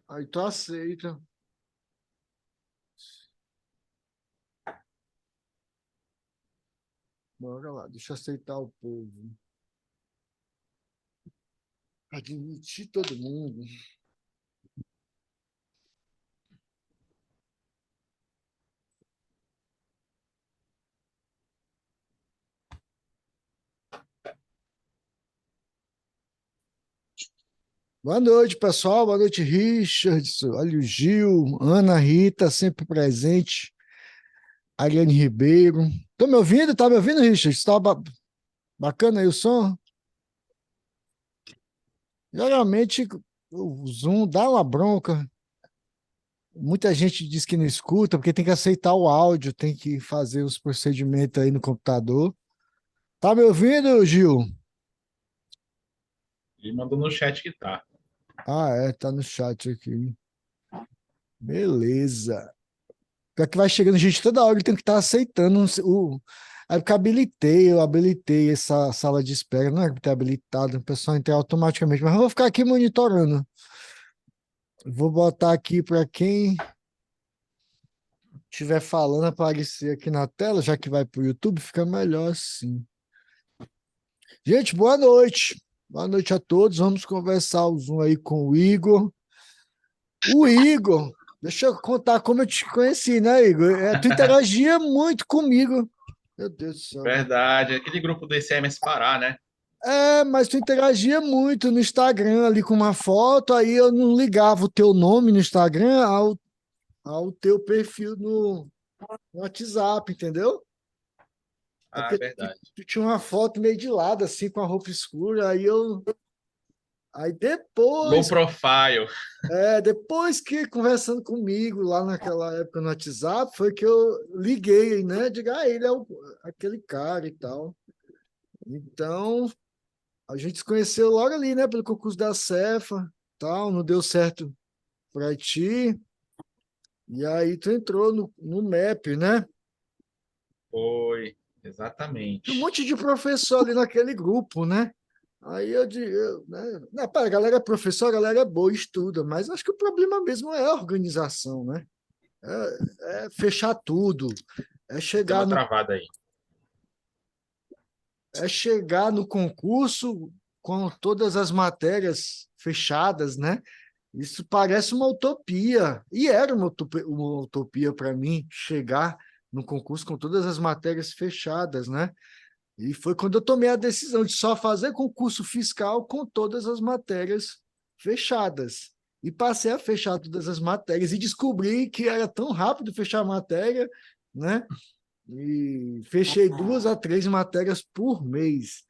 Aí tu aceita. Bora lá, deixa eu aceitar o povo. Admitir todo mundo. Boa noite, pessoal. Boa noite, Richard. Olha o Gil, Ana Rita, sempre presente. Ariane Ribeiro. Tô me ouvindo? Tá me ouvindo, Richard? Está bacana aí o som? Geralmente o Zoom dá uma bronca. Muita gente diz que não escuta, porque tem que aceitar o áudio, tem que fazer os procedimentos aí no computador. Tá me ouvindo, Gil? Ele mandou no chat que tá. Ah, é, tá no chat aqui. Beleza. Pior que vai chegando gente toda hora, ele tem que estar aceitando o. Aí porque eu habilitei essa sala de espera, não é que ter habilitado, o pessoal entra automaticamente, mas eu vou ficar aqui monitorando. Vou botar aqui para quem estiver falando aparecer aqui na tela, já que vai para o YouTube, fica melhor assim. Gente, boa noite. Boa noite a todos. Vamos conversar o Zoom aí com o Igor. O Igor, deixa eu contar como eu te conheci, né, Igor? Tu interagia muito comigo. Meu Deus do céu. Verdade, aquele grupo do ICMS Pará, né? Mas tu interagia muito no Instagram ali com uma foto, aí eu não ligava o teu nome no Instagram ao teu perfil no WhatsApp, entendeu? É Ah, porque verdade. tu tinha uma foto meio de lado, assim, com a roupa escura, aí eu. Aí Low depois, profile. depois que conversando comigo lá naquela época no WhatsApp, foi que eu liguei, né? Diga, ele é aquele cara e tal. Então, a gente se conheceu logo ali, né? Pelo concurso da Cefa, tal, não deu certo para ti. E aí tu entrou no MEP, né? Foi, Tinha um exatamente. monte de professor ali naquele grupo, né? Aí eu digo, né? Não, pá, a galera é professor, a galera é boa, estuda, mas acho que o problema mesmo é a organização, né? É fechar tudo, é Deu chegar uma no, travada aí. é chegar no concurso com todas as matérias fechadas, né? Isso parece uma utopia. E era uma utopia para mim chegar no concurso com todas as matérias fechadas, né? E foi quando eu tomei a decisão de só fazer concurso fiscal com todas as matérias fechadas. E passei a fechar todas as matérias e descobri que era tão rápido fechar a matéria, né? E fechei 2 a 3 matérias por mês.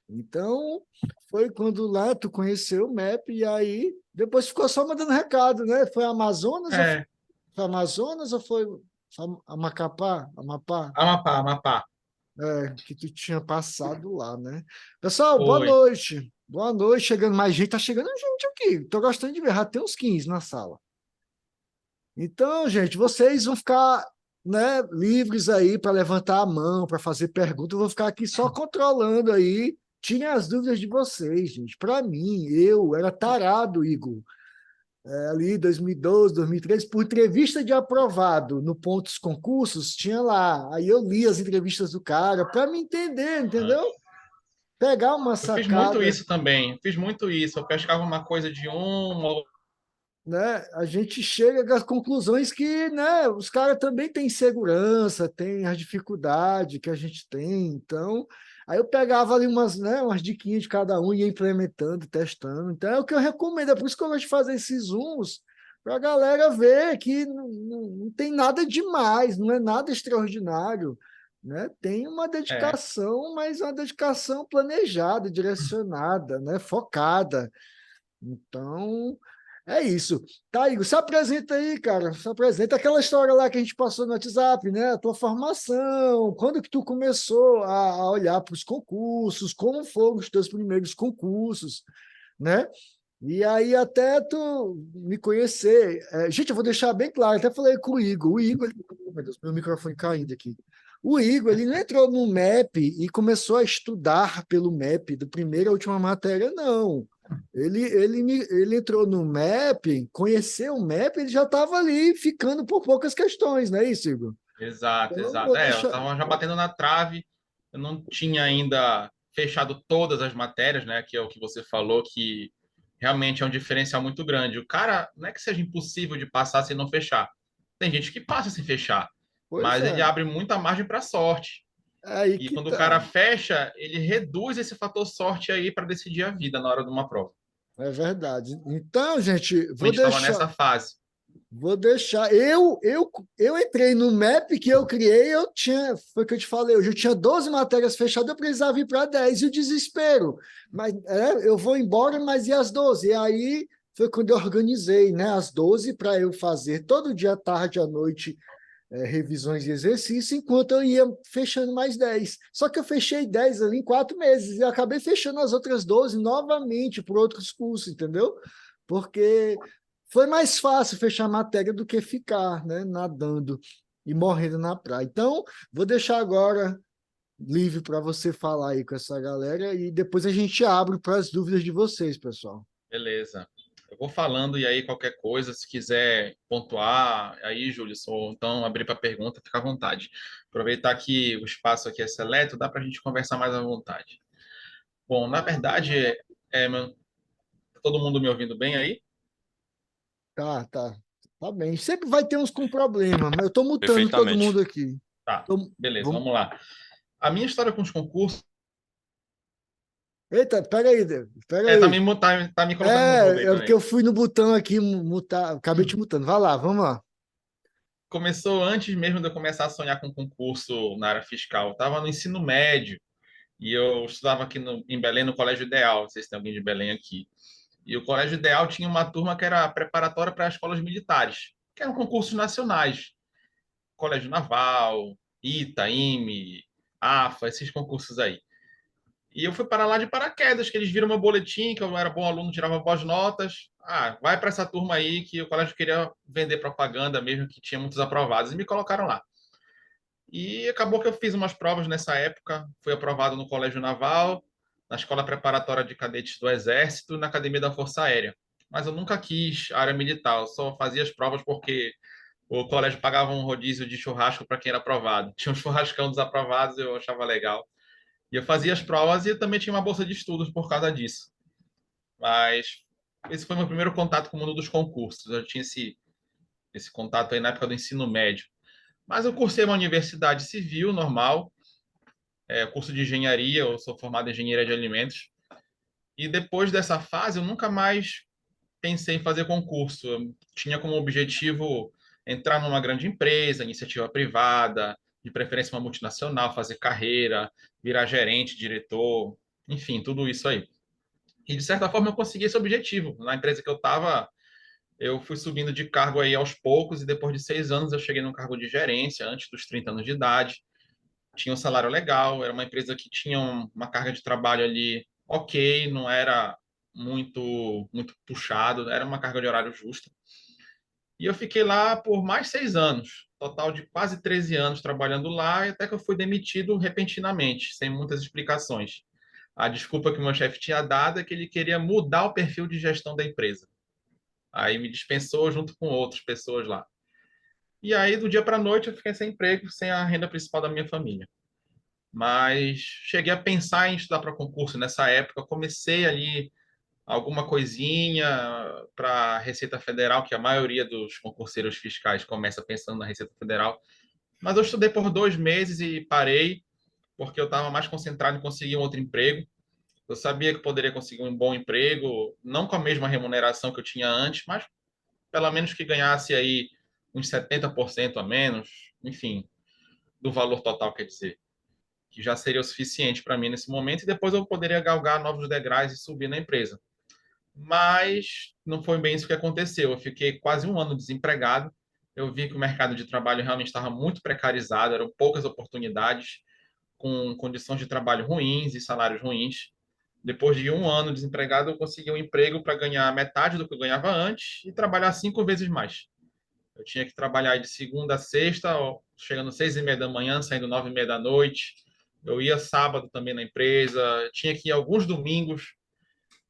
Então, foi quando lá tu conheceu o MEP e aí depois ficou só mandando recado, né? É, Foi Amazonas ou foi Amacapá? Amapá? Amapá, Amapá. Que tu tinha passado lá, né? Pessoal, boa Foi. noite. Boa noite. Chegando mais gente, tá chegando gente aqui. Tô gostando de ver, já tem uns 15 na sala. Então, gente, vocês vão ficar, né, livres aí para levantar a mão, para fazer perguntas. Eu vou ficar aqui só controlando aí. Tirem as dúvidas de vocês, gente. Para mim, eu era tarado, Igor. Ali 2012, 2013, por entrevista de aprovado no Pontos Concursos, tinha lá. Aí eu li as entrevistas do cara para me entender, Ah, entendeu? Pegar uma eu fiz muito sacada, isso também. Fiz muito isso. Eu pescava uma coisa de um. né? A gente chega às conclusões que, né, os caras também têm segurança, têm as dificuldades que a gente tem. Então, aí eu pegava ali umas diquinhas de cada um e ia implementando, testando. Então, é o que eu recomendo. É por isso que eu gosto de fazer esses zooms, para a galera ver que não tem nada demais, não é nada extraordinário. Né? Tem uma É. dedicação, mas uma dedicação planejada, direcionada, né? Focada. Então, é isso. Tá, Igor, se apresenta aí, cara. Se apresenta aquela história lá que a gente passou no WhatsApp, né? A tua formação, quando que tu começou a olhar para os concursos, como foram os teus primeiros concursos, né? E aí até tu me conhecer. Gente, eu vou deixar bem claro, até falei com o Igor. Oh, meu Deus, meu microfone caindo aqui. O Igor, ele não entrou no MEP e começou a estudar pelo MEP, do primeiro à última matéria, não. Ele entrou no MEP, conheceu o MEP, ele já estava ali ficando por poucas questões, não é isso, Igor? Exato, Então, exato. vou É, eu deixar. estava já batendo na trave, eu não tinha ainda fechado todas as matérias, né? Que é o que você falou, que realmente é um diferencial muito grande. O cara, não é que seja impossível de passar se não fechar. Tem gente que passa sem fechar, Pois mas ele é, abre muita margem para sorte. é aí E que quando o tá. cara fecha, ele reduz esse fator sorte aí para decidir a vida na hora de uma prova. É verdade. Então, gente, A gente estava nessa fase. vou deixar. Eu entrei no MAP que eu criei, eu tinha, foi o que eu te falei, eu já tinha 12 matérias fechadas, eu precisava ir para 10 e o desespero. Mas eu vou embora, mas e as 12? E aí foi quando eu organizei, né, as 12 para eu fazer todo dia, à tarde, à noite, revisões de exercício, enquanto eu ia fechando mais 10. Só que eu fechei 10 ali em 4 meses e acabei fechando as outras 12 novamente por outros cursos, entendeu? Porque foi mais fácil fechar a matéria do que ficar, né, nadando e morrendo na praia. Então, vou deixar agora livre para você falar aí com essa galera e depois a gente abre para as dúvidas de vocês, pessoal. Beleza. Eu vou falando e aí qualquer coisa, se quiser pontuar, aí, Júlio, ou então abrir para pergunta, fica à vontade. Aproveitar que o espaço aqui é seleto, dá para a gente conversar mais à vontade. Bom, na verdade, tá todo mundo me ouvindo bem aí? Tá, tá. Tá bem. Sempre vai ter uns com problema, mas eu estou mutando todo Perfeitamente. mundo aqui. Tá, Tô- beleza, vamos- vamos lá. A minha história com os concursos, Eita, peraí, tá peraí. tá me colocando no mudo aí É porque também. eu fui no botão aqui mutar, acabei te mutando. Vai lá, vamos lá. Começou antes mesmo de eu começar a sonhar com concurso na área fiscal. Eu estava no ensino médio e eu estudava aqui em Belém, no Colégio Ideal. Não sei se tem alguém de Belém aqui. E o Colégio Ideal tinha uma turma que era preparatória para as escolas militares, que eram concursos nacionais. Colégio Naval, ITA, IME, AFA, esses concursos aí. E eu fui para lá de paraquedas, que eles viram meu boletim, que eu era bom aluno, tirava boas notas. Ah, vai para essa turma aí que o colégio queria vender propaganda mesmo, que tinha muitos aprovados, e me colocaram lá. E acabou que eu fiz umas provas nessa época, fui aprovado no Colégio Naval, na Escola Preparatória de Cadetes do Exército e na Academia da Força Aérea. Mas eu nunca quis área militar, eu só fazia as provas porque o colégio pagava um rodízio de churrasco para quem era aprovado. Tinha um churrascão dos aprovados, eu achava legal. E eu fazia as provas e também tinha uma bolsa de estudos por causa disso. Mas esse foi meu primeiro contato com o mundo dos concursos. Eu tinha esse contato aí na época do ensino médio. Mas eu cursei uma universidade civil normal, curso de engenharia, eu sou formado em engenharia de alimentos. E depois dessa fase, eu nunca mais pensei em fazer concurso. Eu tinha como objetivo entrar numa grande empresa, iniciativa privada, de preferência uma multinacional, fazer carreira, virar gerente, diretor, enfim, tudo isso aí. E de certa forma eu consegui esse objetivo. Na empresa que eu estava, eu fui subindo de cargo aí aos poucos e depois de 6 anos eu cheguei num cargo de gerência, antes dos 30 anos de idade. Tinha um salário legal, era uma empresa que tinha uma carga de trabalho ali ok, não era muito puxado, era uma carga de horário justa. E eu fiquei lá por mais 6 anos, total de quase 13 anos trabalhando lá, e até que eu fui demitido repentinamente, sem muitas explicações. A desculpa que o meu chefe tinha dado é que ele queria mudar o perfil de gestão da empresa. Aí me dispensou junto com outras pessoas lá. E aí, do dia para a noite, eu fiquei sem emprego, sem a renda principal da minha família. Mas cheguei a pensar em estudar para concurso nessa época. Comecei ali alguma coisinha para a Receita Federal, que a maioria dos concurseiros fiscais começa pensando na Receita Federal. Mas eu estudei por 2 meses e parei, porque eu estava mais concentrado em conseguir um outro emprego. Eu sabia que poderia conseguir um bom emprego, não com a mesma remuneração que eu tinha antes, mas pelo menos que ganhasse aí uns 70% a menos, enfim, do valor total, quer dizer, que já seria o suficiente para mim nesse momento, e depois eu poderia galgar novos degraus e subir na empresa. Mas não foi bem isso que aconteceu. Eu fiquei quase um ano desempregado. Eu vi que o mercado de trabalho realmente estava muito precarizado, eram poucas oportunidades, com condições de trabalho ruins e salários ruins. Depois de um ano desempregado, eu consegui um emprego para ganhar metade do que eu ganhava antes e trabalhar 5 vezes mais. Eu tinha que trabalhar de segunda a sexta, chegando 6h30 da manhã, saindo 9h30 da noite. Eu ia sábado também na empresa, tinha que ir alguns domingos.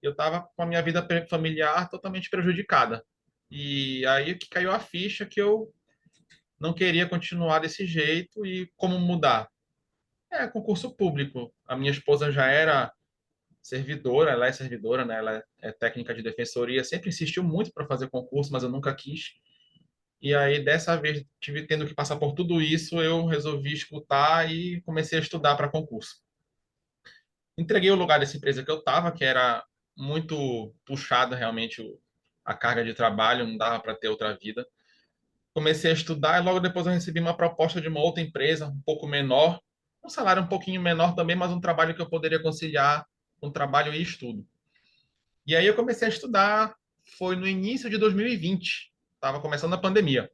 eu estava com a minha vida familiar totalmente prejudicada. E aí que caiu a ficha que eu não queria continuar desse jeito e como mudar. É, concurso público. A minha esposa já era servidora, ela é servidora, né? Ela é técnica de defensoria, sempre insistiu muito para fazer concurso, mas eu nunca quis. E aí, dessa vez, tive tendo que passar por tudo isso, eu resolvi escutar e comecei a estudar para concurso. Entreguei o lugar dessa empresa que eu estava, que era muito puxada realmente a carga de trabalho, não dava para ter outra vida. Comecei a estudar e logo depois eu recebi uma proposta de uma outra empresa, um pouco menor, um salário um pouquinho menor também, mas um trabalho que eu poderia conciliar com trabalho e estudo. E aí eu comecei a estudar, foi no início de 2020, estava começando a pandemia.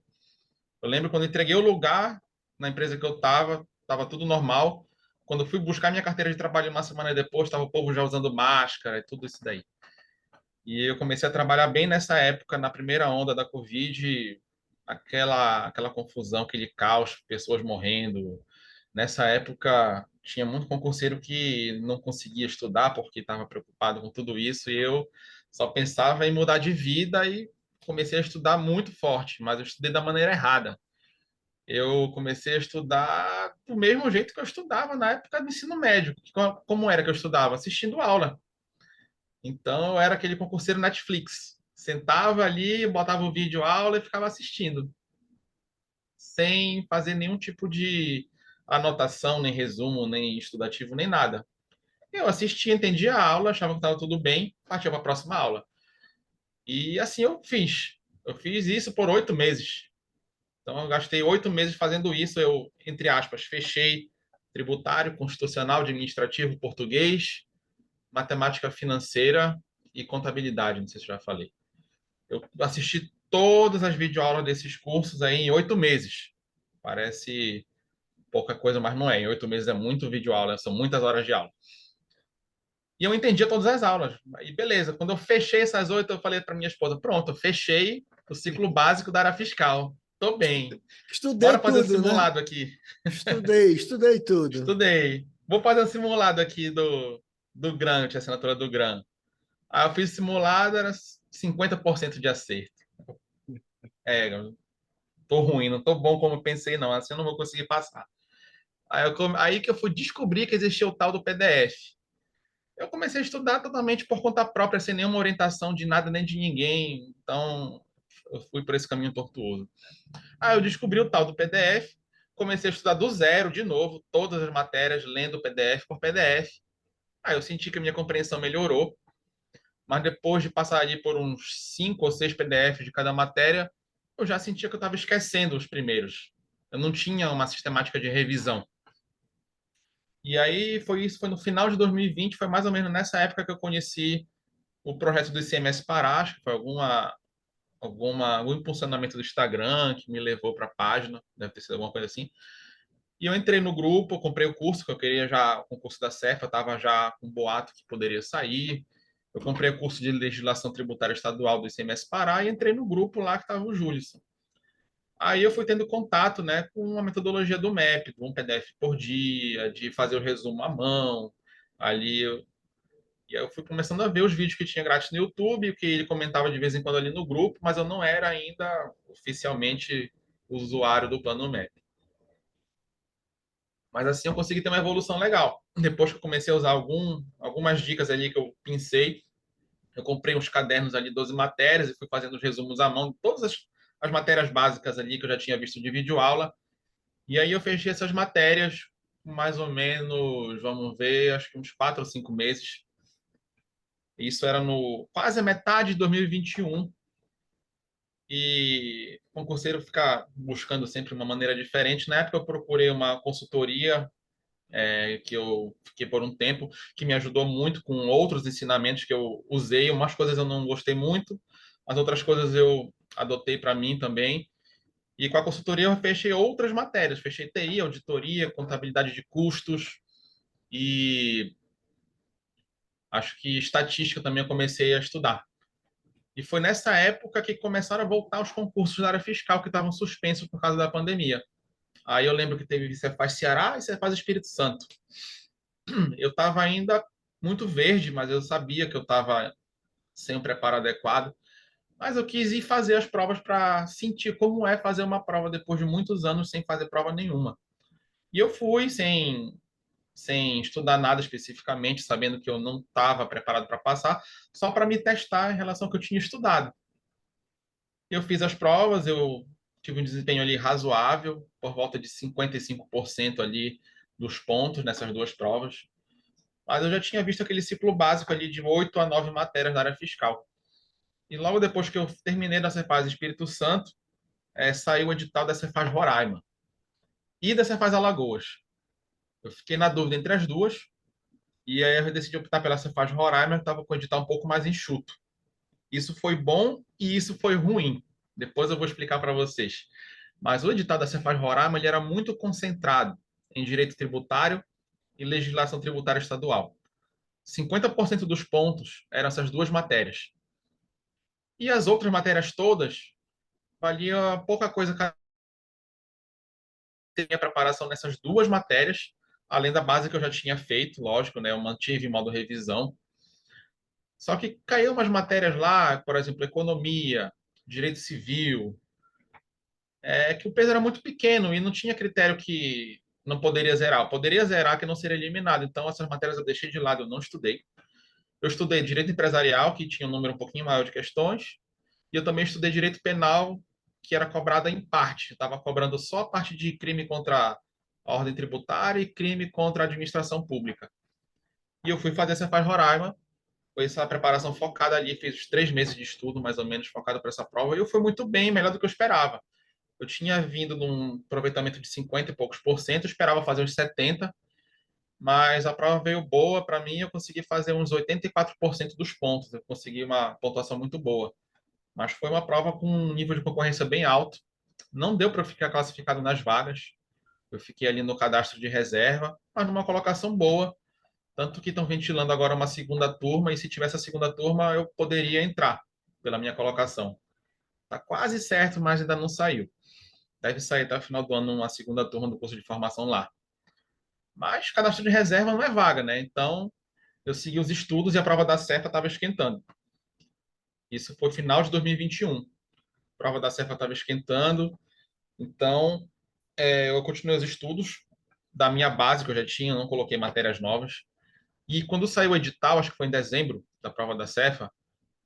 Eu lembro quando entreguei o lugar na empresa que eu estava tudo normal. Quando eu fui buscar minha carteira de trabalho uma semana depois, estava o povo já usando máscara e tudo isso daí. E eu comecei a trabalhar bem nessa época, na primeira onda da Covid, aquela confusão, aquele caos, pessoas morrendo. Nessa época, tinha muito concurseiro que não conseguia estudar porque estava preocupado com tudo isso, e eu só pensava em mudar de vida e comecei a estudar muito forte, mas eu estudei da maneira errada. Eu comecei a estudar do mesmo jeito que eu estudava na época do ensino médio. Como era que eu estudava? Assistindo aula. Então, eu era aquele concurseiro Netflix. Sentava ali, botava o vídeo aula e ficava assistindo, sem fazer nenhum tipo de anotação, nem resumo, nem estudativo, nem nada. Eu assistia, entendia a aula, achava que estava tudo bem, partia para a próxima aula. E assim eu fiz. Eu fiz isso por 8 meses. Então, eu gastei 8 meses fazendo isso. Eu, entre aspas, fechei tributário, constitucional, administrativo, português, matemática financeira e contabilidade. Não sei se eu já falei. Eu assisti todas as videoaulas desses cursos aí em 8 meses. Parece pouca coisa, mas não é. Em 8 meses é muito videoaula, são muitas horas de aula. E eu entendia todas as aulas. E beleza, quando eu fechei essas 8, eu falei para minha esposa: pronto, eu fechei o ciclo básico da área fiscal. Tô bem. Estudei Bora fazer um tudo, né? simulado aqui. Estudei tudo. Estudei. Vou fazer um simulado aqui do GRAM, tinha assinatura do GRAM. Aí eu fiz simulado, era 50% de acerto. É, tô ruim, não tô bom como eu pensei, não. Assim eu não vou conseguir passar. Aí que eu fui descobrir que existia o tal do PDF. Eu comecei a estudar totalmente por conta própria, sem nenhuma orientação de nada nem de ninguém. Então, eu fui por esse caminho tortuoso. Aí eu descobri o tal do PDF, comecei a estudar do zero, de novo, todas as matérias, lendo PDF por PDF. Aí eu senti que a minha compreensão melhorou, mas depois de passar ali por uns 5 ou 6 PDFs de cada matéria, eu já sentia que eu estava esquecendo os primeiros. Eu não tinha uma sistemática de revisão. E aí foi isso, foi no final de 2020, foi mais ou menos nessa época que eu conheci o projeto do ICMS Pará, acho que foi algum impulsionamento do Instagram que me levou para a página, deve ter sido alguma coisa assim. E eu entrei no grupo, comprei o curso, que eu queria já, o concurso da Cefa, estava já com boato que poderia sair. Eu comprei o curso de legislação tributária estadual do ICMS Pará e entrei no grupo lá que estava o Júlio. Aí eu fui tendo contato, né, com a metodologia do MEP, um PDF por dia, de fazer o resumo à mão. Ali e aí eu fui começando a ver os vídeos que tinha grátis no YouTube, que ele comentava de vez em quando ali no grupo, mas eu não era ainda oficialmente usuário do plano MEP. Mas assim eu consegui ter uma evolução legal. Depois que eu comecei a usar algumas dicas ali que eu pensei, eu comprei uns cadernos ali, 12 matérias, e fui fazendo os resumos à mão de todas as matérias básicas ali que eu já tinha visto de videoaula. E aí eu fechei essas matérias mais ou menos, vamos ver, acho que uns 4 ou 5 meses. Isso era no quase a metade de 2021. E o concurseiro fica buscando sempre uma maneira diferente. Na época eu procurei uma consultoria que eu fiquei por um tempo, que me ajudou muito com outros ensinamentos que eu usei. Umas coisas eu não gostei muito, as outras coisas eu adotei para mim também. E com a consultoria eu fechei outras matérias, fechei TI, auditoria, contabilidade de custos e acho que estatística também eu comecei a estudar. E foi nessa época que começaram a voltar os concursos da área fiscal que estavam suspensos por causa da pandemia. Aí eu lembro que teve Cefaz Ceará e Cefaz Espírito Santo. Eu estava ainda muito verde, mas eu sabia que eu estava sem um preparo adequado. Mas eu quis ir fazer as provas para sentir como é fazer uma prova depois de muitos anos sem fazer prova nenhuma. E eu fui sem estudar nada especificamente, sabendo que eu não estava preparado para passar, só para me testar em relação ao que eu tinha estudado. Eu fiz as provas, eu tive um desempenho ali razoável, por volta de 55% ali dos pontos nessas duas provas. Mas eu já tinha visto aquele ciclo básico ali de 8 a 9 matérias na área fiscal. E logo depois que eu terminei da Cefaz Espírito Santo, saiu o edital da Cefaz Roraima e da Cefaz Alagoas. Eu fiquei na dúvida entre as duas, e aí eu decidi optar pela Cefaz Roraima, que estava com o edital um pouco mais enxuto. Isso foi bom e isso foi ruim. Depois eu vou explicar para vocês. Mas o edital da Cefaz Roraima ele era muito concentrado em direito tributário e legislação tributária estadual. 50% dos pontos eram essas duas matérias. E as outras matérias todas valia pouca coisa cada tinha preparação nessas duas matérias, além da base que eu já tinha feito, lógico, né? Eu mantive em modo revisão. Só que caiu umas matérias lá, por exemplo, economia, direito civil, que o peso era muito pequeno e não tinha critério que não poderia zerar. Eu poderia zerar que não seria eliminado. Então, essas matérias eu deixei de lado, eu não estudei. Eu estudei direito empresarial, que tinha um número um pouquinho maior de questões, e eu também estudei direito penal, que era cobrada em parte. Estava cobrando só a parte de crime contra a ordem tributária e crime contra a administração pública. E eu fui fazer essa Cefaz Roraima, foi essa preparação focada ali, fiz os 3 meses de estudo, mais ou menos, focado para essa prova, e eu fui muito bem, melhor do que eu esperava. Eu tinha vindo de um aproveitamento de 50 e poucos por cento, esperava fazer uns 70, mas a prova veio boa para mim, eu consegui fazer uns 84% dos pontos, eu consegui uma pontuação muito boa. Mas foi uma prova com um nível de concorrência bem alto. Não deu para ficar classificado nas vagas. Eu fiquei ali no cadastro de reserva, mas numa colocação boa. Tanto que estão ventilando agora uma segunda turma, e se tivesse a segunda turma, eu poderia entrar pela minha colocação. Está quase certo, mas ainda não saiu. Deve sair até o final do ano uma segunda turma do curso de formação lá. Mas cadastro de reserva não é vaga, né? Então, eu segui os estudos e a prova da Cefa estava esquentando. Isso foi final de 2021. A prova da Cefa estava esquentando, então eu continuei os estudos da minha base que eu já tinha, não coloquei matérias novas. E quando saiu o edital, acho que foi em dezembro, da prova da Cefa,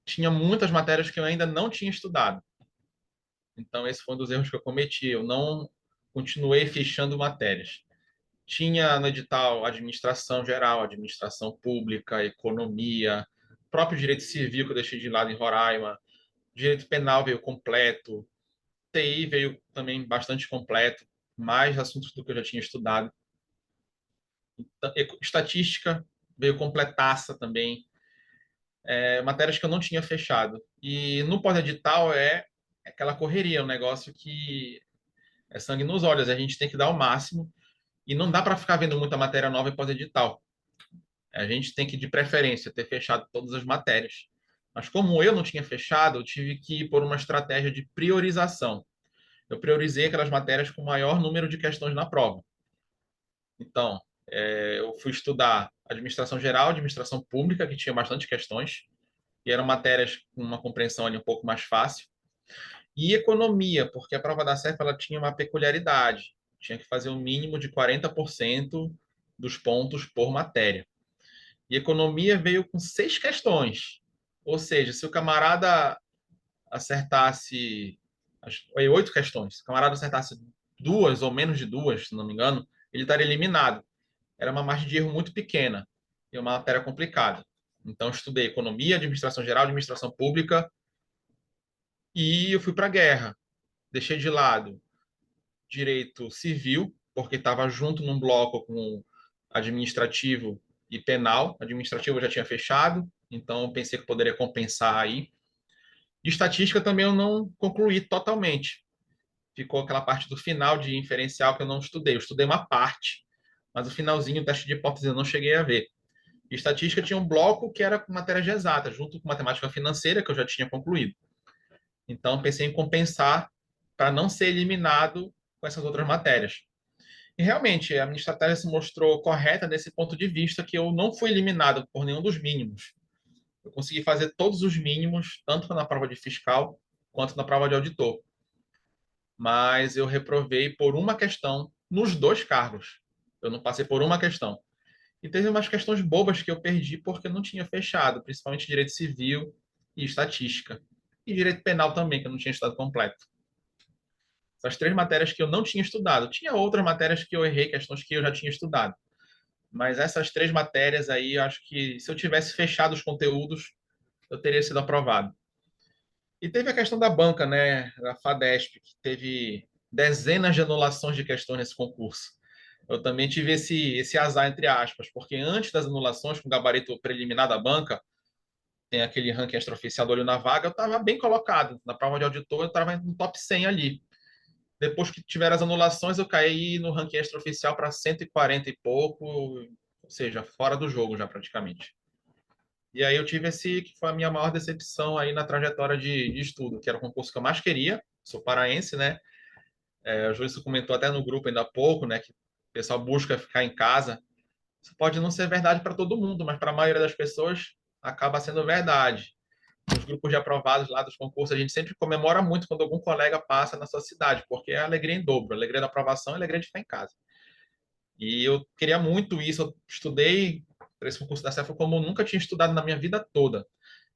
tinha muitas matérias que eu ainda não tinha estudado. Então, esse foi um dos erros que eu cometi. Eu não continuei fechando matérias. Tinha no edital administração geral, administração pública, economia, próprio direito civil que eu deixei de lado em Roraima, direito penal veio completo, TI veio também bastante completo, mais assuntos do que eu já tinha estudado. Estatística veio completaça também, matérias que eu não tinha fechado. E no pós-edital é aquela correria, um negócio que é sangue nos olhos, a gente tem que dar o máximo e não dá para ficar vendo muita matéria nova em pós-edital. A gente tem que, de preferência, ter fechado todas as matérias. Mas como eu não tinha fechado, eu tive que ir por uma estratégia de priorização. Eu priorizei aquelas matérias com maior número de questões na prova. Então, eu fui estudar administração geral, administração pública, que tinha bastante questões, e eram matérias com uma compreensão ali um pouco mais fácil, e economia, porque a prova da CEF ela tinha uma peculiaridade, tinha que fazer um mínimo de 40% dos pontos por matéria. E economia veio com 6 questões, ou seja, se o camarada acertasse 8 questões, se o camarada acertasse duas ou menos de duas, se não me engano, ele estaria eliminado. Era uma margem de erro muito pequena e uma matéria complicada. Então, estudei economia, administração geral, administração pública e eu fui para a guerra. Deixei de lado direito civil, porque estava junto num bloco com administrativo e penal. Administrativo eu já tinha fechado, então eu pensei que poderia compensar aí. E estatística também eu não concluí totalmente. Ficou aquela parte do final de inferencial que eu não estudei. Eu estudei uma parte, mas o finalzinho, o teste de hipótese, eu não cheguei a ver. E estatística tinha um bloco que era com matérias de exatas, junto com matemática financeira, que eu já tinha concluído. Então, pensei em compensar para não ser eliminado com essas outras matérias. E realmente, a minha estratégia se mostrou correta nesse ponto de vista que eu não fui eliminado por nenhum dos mínimos. Eu consegui fazer todos os mínimos, tanto na prova de fiscal quanto na prova de auditor. Mas eu reprovei por uma questão nos dois cargos. Eu não passei por uma questão. E teve umas questões bobas que eu perdi porque eu não tinha fechado, principalmente direito civil e estatística. E direito penal também, que eu não tinha estudado completo. Essas três matérias que eu não tinha estudado. Tinha outras matérias que eu errei, questões que eu já tinha estudado. Mas essas três matérias aí, eu acho que se eu tivesse fechado os conteúdos, eu teria sido aprovado. E teve a questão da banca, né, da FADESP, que teve dezenas de anulações de questões nesse concurso. Eu também tive esse azar, entre aspas, porque antes das anulações, com o gabarito preliminar da banca, tem aquele ranking extraoficial do olho na vaga, eu estava bem colocado. Na prova de auditor, eu estava no top 100 ali. Depois que tiveram as anulações, eu caí no ranking extraoficial para 140 e pouco, ou seja, fora do jogo já praticamente. E aí eu tive esse que foi a minha maior decepção aí na trajetória de estudo, que era o concurso que eu mais queria. Sou paraense, né? O Júlio comentou até no grupo ainda há pouco, né, que o pessoal busca ficar em casa. Isso pode não ser verdade para todo mundo, mas para a maioria das pessoas acaba sendo verdade. Nos grupos de aprovados lá dos concursos, a gente sempre comemora muito quando algum colega passa na sua cidade, porque é alegria em dobro, alegria da aprovação e alegria de ficar em casa. E eu queria muito isso, eu estudei para esse concurso da CEFA como eu nunca tinha estudado na minha vida toda.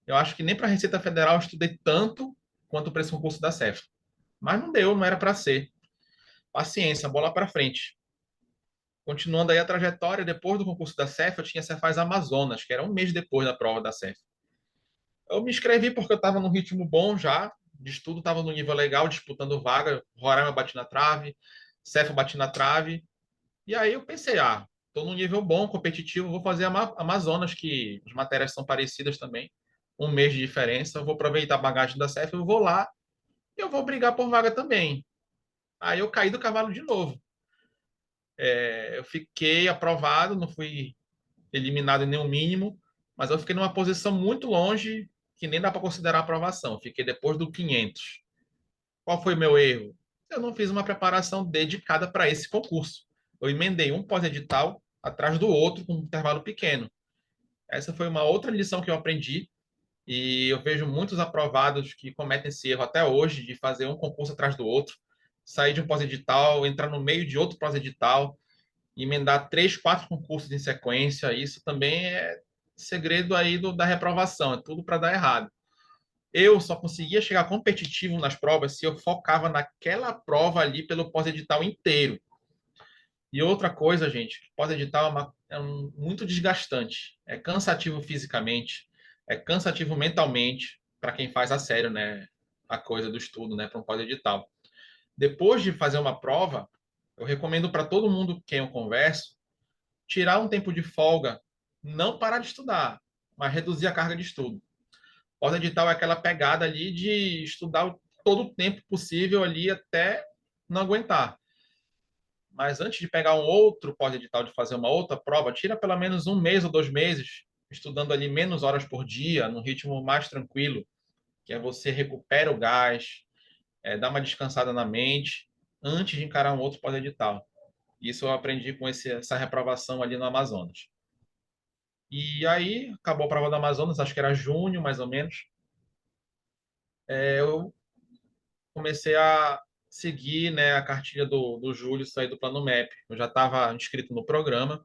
Eu acho que nem para a Receita Federal eu estudei tanto quanto para esse concurso da CEFA. Mas não deu, não era para ser. Paciência, bola para frente. Continuando aí a trajetória, depois do concurso da CEFA, eu tinha Cefaz Amazonas, que era um mês depois da prova da CEFA. Eu me inscrevi porque eu estava num ritmo bom já, de estudo, estava no nível legal, disputando vaga. Roraima bati na trave, CEFA bati na trave. E aí eu pensei, estou num nível bom, competitivo, vou fazer Amazonas, que as matérias são parecidas também. Um mês de diferença, eu vou aproveitar a bagagem da CEFA, eu vou lá e eu vou brigar por vaga também. Aí eu caí do cavalo de novo. Eu fiquei aprovado, não fui eliminado em nenhum mínimo, mas eu fiquei numa posição muito longe, que nem dá para considerar aprovação. Fiquei depois do 500. Qual foi meu erro? Eu não fiz uma preparação dedicada para esse concurso. Eu emendei um pós-edital atrás do outro com um intervalo pequeno. Essa foi uma outra lição que eu aprendi e eu vejo muitos aprovados que cometem esse erro até hoje de fazer um concurso atrás do outro, sair de um pós-edital, entrar no meio de outro pós-edital, emendar três, quatro concursos em sequência. Isso também é segredo aí da reprovação, é tudo para dar errado. Eu só conseguia chegar competitivo nas provas se eu focava naquela prova ali pelo pós-edital inteiro. E outra coisa, gente, pós-edital muito desgastante. É cansativo fisicamente, é cansativo mentalmente para quem faz a sério, né? A coisa do estudo, né? Para um pós-edital. Depois de fazer uma prova, eu recomendo para todo mundo com quem eu converso tirar um tempo de folga, não parar de estudar, mas reduzir a carga de estudo. Pós-edital é aquela pegada ali de estudar todo o tempo possível ali até não aguentar. Mas antes de pegar um outro pós-edital, de fazer uma outra prova, tira pelo menos um mês ou 2 meses estudando ali menos horas por dia, num ritmo mais tranquilo, que é você recupera o gás, dá uma descansada na mente, antes de encarar um outro pós-edital. Isso eu aprendi com essa reprovação ali no Amazonas. E aí, acabou a prova do Amazonas, acho que era junho, mais ou menos. Eu comecei a seguir, né, a cartilha do Júlio, sair do Plano MEP. Eu já estava inscrito no programa,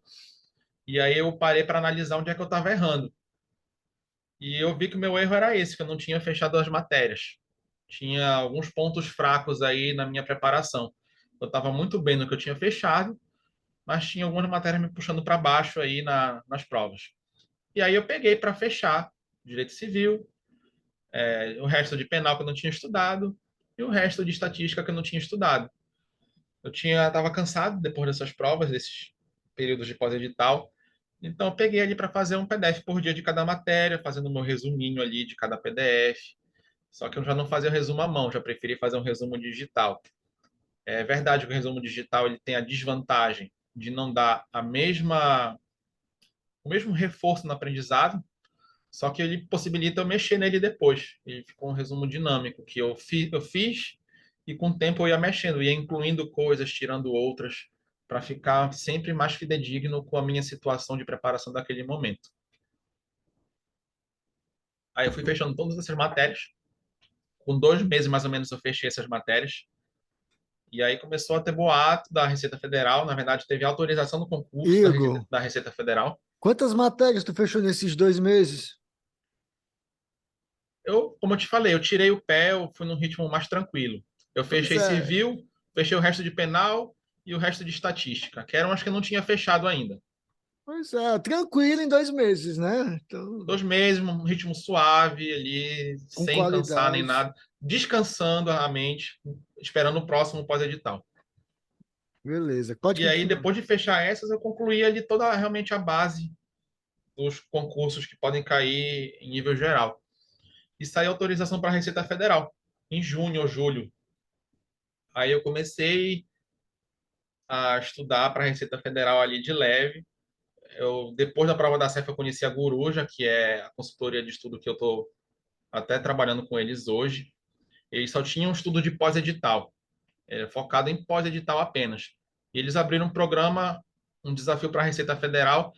e aí eu parei para analisar onde é que eu estava errando. E eu vi que o meu erro era esse, que eu não tinha fechado as matérias. Tinha alguns pontos fracos aí na minha preparação. Eu estava muito bem no que eu tinha fechado, mas tinha algumas matérias me puxando para baixo aí nas provas. E aí eu peguei para fechar direito civil, o resto de penal que eu não tinha estudado e o resto de estatística que eu não tinha estudado. Eu estava cansado depois dessas provas, desses períodos de pós-edital, então eu peguei ali para fazer um PDF por dia de cada matéria, fazendo o meu resuminho ali de cada PDF. Só que eu já não fazia o resumo à mão, já preferi fazer um resumo digital. É verdade que o resumo digital ele tem a desvantagem de não dar o mesmo reforço no aprendizado, só que ele possibilita eu mexer nele depois. Ele ficou um resumo dinâmico que eu fiz e com o tempo eu ia mexendo, ia incluindo coisas, tirando outras, para ficar sempre mais fidedigno com a minha situação de preparação daquele momento. Aí eu fui fechando todas essas matérias. Com 2 meses, mais ou menos, eu fechei essas matérias. E aí começou a ter boato da Receita Federal. Na verdade, teve autorização do concurso Igor, Da Receita Federal. quantas matérias tu fechou nesses 2 meses? Como eu te falei, eu tirei o pé, eu fui num ritmo mais tranquilo. Eu Pois fechei é, civil, fechei o resto de penal e o resto de estatística, que eram as que eu não tinha fechado ainda. pois é, tranquilo em 2 meses, né? Então, 2 meses, um ritmo suave ali, com sem cansar nem qualidade. nada, descansando a mente, esperando o próximo pós-edital. Beleza, pode E aí, continuar. depois de fechar essas, eu concluí ali toda realmente a base dos concursos que podem cair em nível geral. E saiu autorização para a Receita Federal, em junho ou julho. Aí eu comecei a estudar para a Receita Federal ali de leve. Depois da prova da CEF, eu conheci a Guruja, que é a consultoria de estudo que eu estou até trabalhando com eles hoje. Eles só tinham um estudo de pós-edital, focado em pós-edital apenas. E eles abriram um programa, um desafio para a Receita Federal,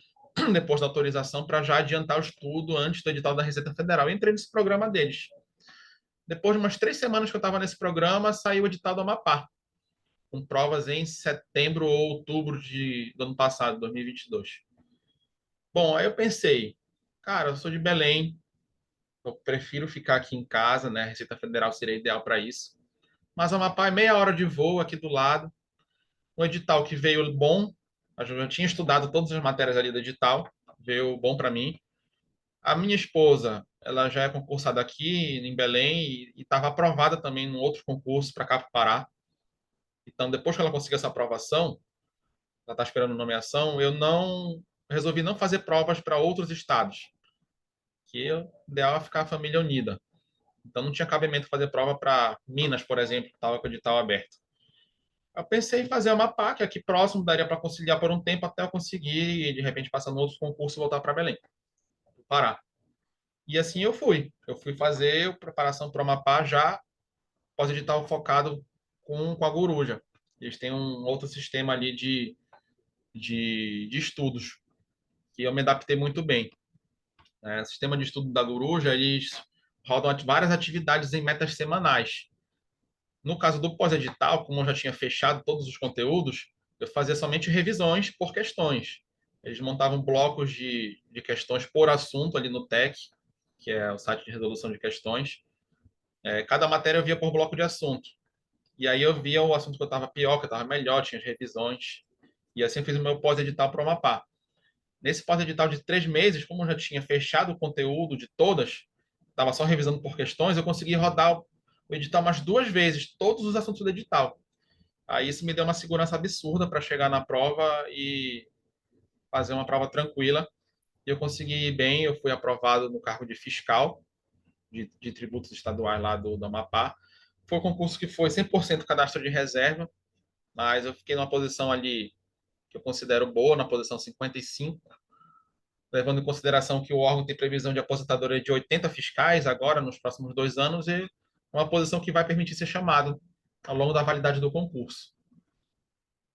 depois da autorização, para já adiantar o estudo antes do edital da Receita Federal. Eu entrei nesse programa deles. Depois de umas 3 semanas que eu estava nesse programa, saiu o edital do Amapá, com provas em setembro ou outubro do ano passado, 2022. Bom, aí eu pensei, cara, eu sou de Belém, eu prefiro ficar aqui em casa, né? A Receita Federal seria ideal para isso. Mas Amapá é meia hora de voo aqui do lado. Um edital que veio bom, eu já tinha estudado todas as matérias ali do edital, veio bom para mim. A minha esposa, ela já é concursada aqui em Belém e estava aprovada também em outro concurso para cá para Pará. Então, depois que ela conseguiu essa aprovação, ela está esperando nomeação, eu não resolvi não fazer provas para outros estados, que o ideal é ficar a família unida. Então, não tinha cabimento fazer prova para Minas, por exemplo, que estava com o edital aberto. Eu pensei em fazer uma Amapá, que aqui próximo daria para conciliar por um tempo até eu conseguir, de repente, passar no outro concurso e voltar para Belém, Pará. E assim eu fui. Eu fui fazer preparação para o Amapá já pós-edital focado com a Guruja. Eles têm um outro sistema ali de estudos, que eu me adaptei muito bem. O sistema de estudo da Guruja, eles rodam várias atividades em metas semanais. No caso do pós-edital, como eu já tinha fechado todos os conteúdos, eu fazia somente revisões por questões. Eles montavam blocos de questões por assunto ali no TEC, que é o site de resolução de questões. Cada matéria eu via por bloco de assunto. E aí eu via o assunto que eu estava pior, que eu estava melhor, tinha as revisões. E assim eu fiz o meu pós-edital para o Amapá. Nesse pós-edital de 3 meses, como eu já tinha fechado o conteúdo de todas, estava só revisando por questões, eu consegui rodar o edital mais 2 vezes, todos os assuntos do edital. Aí isso me deu uma segurança absurda para chegar na prova e fazer uma prova tranquila. E eu consegui ir bem, eu fui aprovado no cargo de fiscal de tributos estaduais lá do Amapá. Foi um concurso que foi 100% cadastro de reserva, mas eu fiquei numa posição ali que eu considero boa, na posição 55, levando em consideração que o órgão tem previsão de aposentadoria de 80 fiscais agora, nos próximos 2 anos, e uma posição que vai permitir ser chamado ao longo da validade do concurso.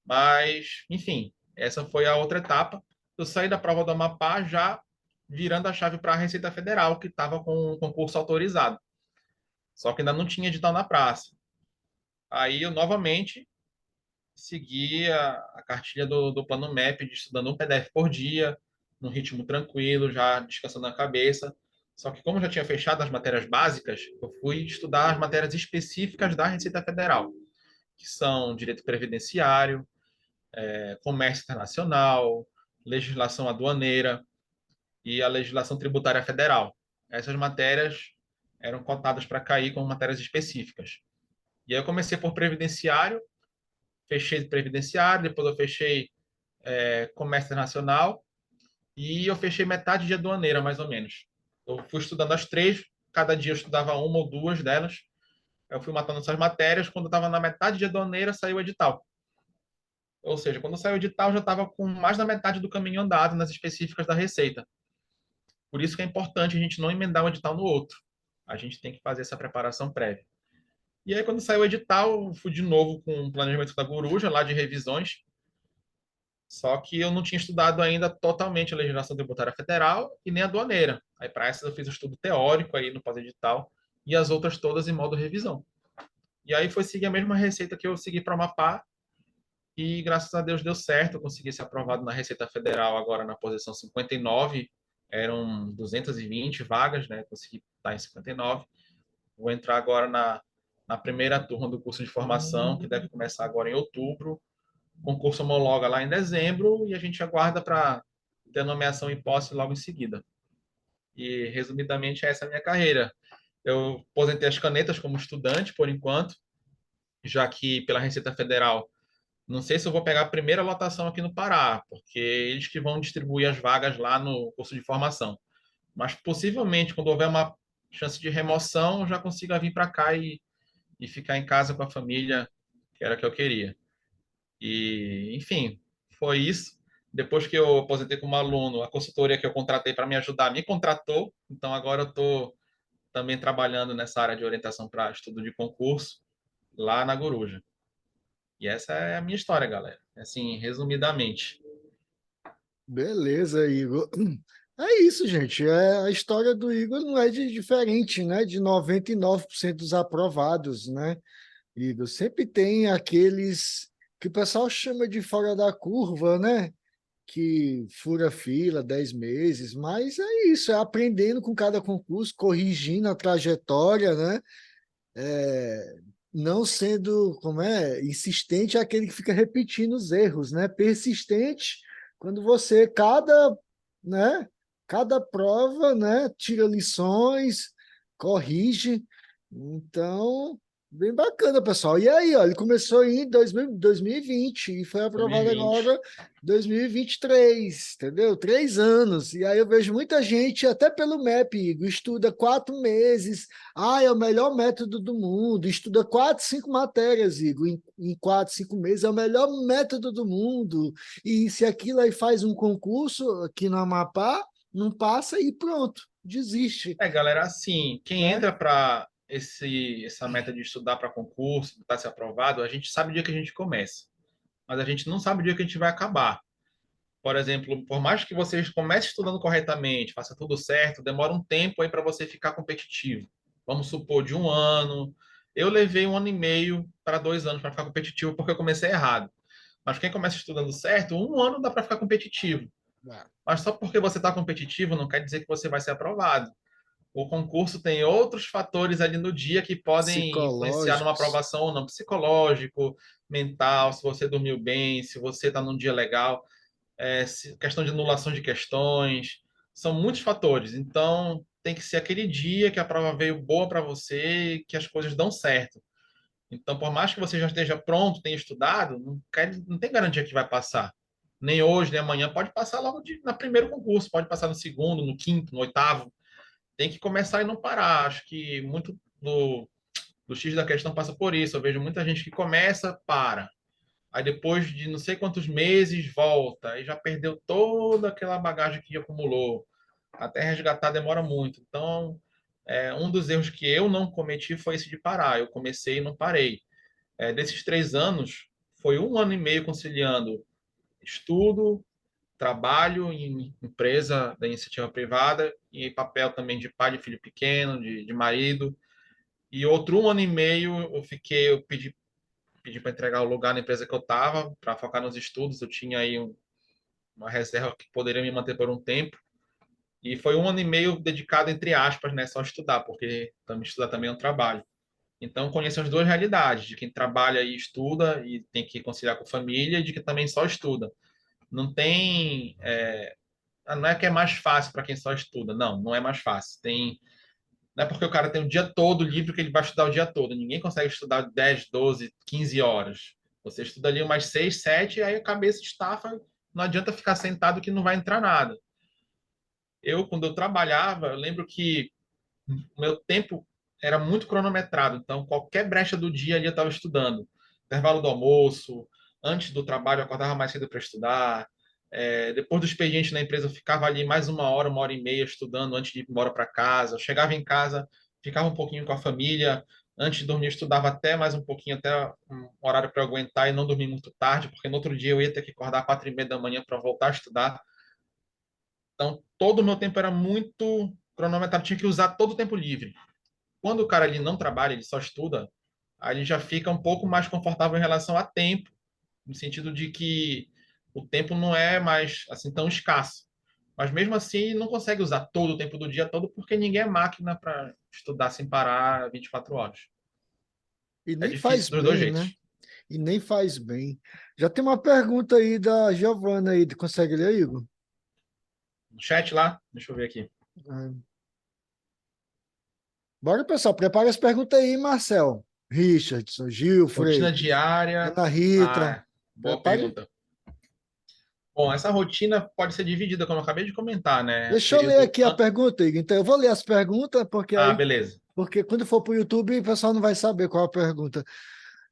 Mas, enfim, essa foi a outra etapa. Eu saí da prova do Amapá já virando a chave para a Receita Federal, que estava com o concurso autorizado. Só que ainda não tinha edital na praça. Aí eu novamente segui a cartilha do Plano MEP, de estudando um PDF por dia, num ritmo tranquilo, já descansando a cabeça. Só que como eu já tinha fechado as matérias básicas, eu fui estudar as matérias específicas da Receita Federal, que são direito previdenciário, comércio internacional, legislação aduaneira e a legislação tributária federal. Essas matérias eram cotadas para cair como matérias específicas. E aí eu comecei por previdenciário, fechei previdenciário, depois eu fechei comércio internacional e eu fechei metade de aduaneira, mais ou menos. Eu fui estudando as três, cada dia eu estudava uma ou duas delas. Eu fui matando essas matérias. Quando eu estava na metade de aduaneira, saiu o edital. Ou seja, quando saiu o edital, eu já estava com mais da metade do caminho andado nas específicas da Receita. Por isso que é importante a gente não emendar um edital no outro. A gente tem que fazer essa preparação prévia. E aí, quando saiu o edital, eu fui de novo com o planejamento da Coruja, lá de revisões. Só que eu não tinha estudado ainda totalmente a legislação tributária federal e nem a aduaneira. Aí, para essas, eu fiz o estudo teórico aí no pós-edital e as outras todas em modo revisão. E aí foi seguir a mesma receita que eu segui para a Amapá e, graças a Deus, deu certo. Eu consegui ser aprovado na Receita Federal agora na posição 59. Eram 220 vagas, né? Consegui estar em 59. Vou entrar agora na primeira turma do curso de formação, que deve começar agora em outubro. O concurso homologa lá em dezembro e a gente aguarda para ter a nomeação em posse logo em seguida. E, resumidamente, essa é a minha carreira. Eu aposentei as canetas como estudante, por enquanto, já que pela Receita Federal, não sei se eu vou pegar a primeira lotação aqui no Pará, porque eles que vão distribuir as vagas lá no curso de formação. Mas possivelmente, quando houver uma chance de remoção, eu já consiga vir para cá e ficar em casa com a família, que era o que eu queria. E, enfim, foi isso. Depois que eu aposentei como aluno, a consultoria que eu contratei para me ajudar me contratou. Então, agora eu estou também trabalhando nessa área de orientação para estudo de concurso, lá na Coruja. E essa é a minha história, galera. Assim, resumidamente. Beleza, Igor. É isso, gente. A história do Igor não é diferente, né? De 99% dos aprovados, né? Igor, sempre tem aqueles que o pessoal chama de fora da curva, né? Que fura fila 10 meses, mas é isso, é aprendendo com cada concurso, corrigindo a trajetória, né? Não sendo, como é, insistente é aquele que fica repetindo os erros, né? Persistente, quando você, né? Cada prova, né? Tira lições, corrige. Então, bem bacana, pessoal. E aí, ó, ele começou em 2020 e foi aprovado 2020. agora 2023, entendeu? 3 anos. E aí eu vejo muita gente, até pelo MEP, Igor, estuda 4 meses. Ah, é o melhor método do mundo. Estuda 4, 5 matérias, Igor, em 4, 5 meses. É o melhor método do mundo. E se aquilo aí faz um concurso aqui no Amapá, não passa e pronto, desiste, É, galera, assim, quem né? entra para essa meta de estudar para concurso, tentar ser aprovado, a gente sabe o dia que a gente começa, mas a gente não sabe o dia que a gente vai acabar. Por exemplo, por mais que você comece estudando corretamente, faça tudo certo, demora um tempo aí para você ficar competitivo. Vamos supor, de um ano. Eu levei 1 ano e meio para 2 anos para ficar competitivo porque eu comecei errado. Mas quem começa estudando certo, um ano dá para ficar competitivo. Ah, Mas só porque você está competitivo não quer dizer que você vai ser aprovado. O concurso tem outros fatores ali no dia que podem influenciar numa psicológicos. aprovação ou não, psicológico, mental, se você dormiu bem, se você está num dia legal, questão de anulação de questões, são muitos fatores. Então, tem que ser aquele dia que a prova veio boa para você, que as coisas dão certo. Então, por mais que você já esteja pronto, tenha estudado, não tem garantia que vai passar. Nem hoje, nem amanhã. Pode passar logo no primeiro concurso, pode passar no segundo, no quinto, no oitavo. Tem que começar e não parar. Acho que muito do X da questão passa por isso. Eu vejo muita gente que começa, para. Aí depois de não sei quantos meses volta e já perdeu toda aquela bagagem que acumulou. Até resgatar demora muito. Então, um dos erros que eu não cometi foi esse de parar. Eu comecei e não parei. Desses 3 anos, foi 1 ano e meio conciliando estudo, trabalho em empresa da iniciativa privada e papel também de pai de filho pequeno, de marido. E outro 1 ano e meio eu pedi para entregar o lugar na empresa que eu estava, para focar nos estudos. Eu tinha aí uma reserva que poderia me manter por um tempo. E foi 1 ano e meio dedicado, entre aspas, né, só a estudar, porque também estudar também é um trabalho. Então, conheço as duas realidades, de quem trabalha e estuda e tem que conciliar com a família, e de quem também só estuda. Não tem. Não é que é mais fácil para quem só estuda, não, não é mais fácil. Não é porque o cara tem o dia todo livre que ele vai estudar o dia todo. Ninguém consegue estudar 10, 12, 15 horas. Você estuda ali umas 6, 7, aí a cabeça estafa, não adianta ficar sentado que não vai entrar nada. Quando eu trabalhava, eu lembro que o meu tempo era muito cronometrado, então qualquer brecha do dia ali eu estava estudando. Intervalo do almoço, antes do trabalho eu acordava mais cedo para estudar. Depois do expediente na empresa eu ficava ali mais 1 hora e meia estudando antes de ir embora para casa. Eu chegava em casa, ficava um pouquinho com a família, Antes de dormir, eu estudava até mais um pouquinho, até um horário para aguentar e não dormir muito tarde, porque no outro dia eu ia ter que acordar às 4:30 da manhã para voltar a estudar. Então, todo o meu tempo era muito cronometrado, tinha que usar todo o tempo livre. Quando o cara ele não trabalha, ele só estuda, aí ele já fica um pouco mais confortável em relação a tempo, no sentido de que o tempo não é mais assim tão escasso. Mas mesmo assim, ele não consegue usar todo o tempo do dia todo, porque ninguém é máquina para estudar sem parar 24 horas. E É nem faz difícil dos dois bem, né? jeitos. E nem faz bem. Já tem uma pergunta aí da Giovana aí, consegue ler, Igor? No chat lá, deixa eu ver aqui. Ah, bora, pessoal, prepara as perguntas aí, Marcel. Richardson, Rotina Gilfrey, diária. Ana Rita. Ah, boa Prepare. pergunta. Bom, essa rotina pode ser dividida, como eu acabei de comentar, né? Deixa eu ler Período. aqui a pergunta, Igor. Então, eu vou ler as perguntas, Ah, beleza. porque quando for para o YouTube, o pessoal não vai saber qual é a pergunta.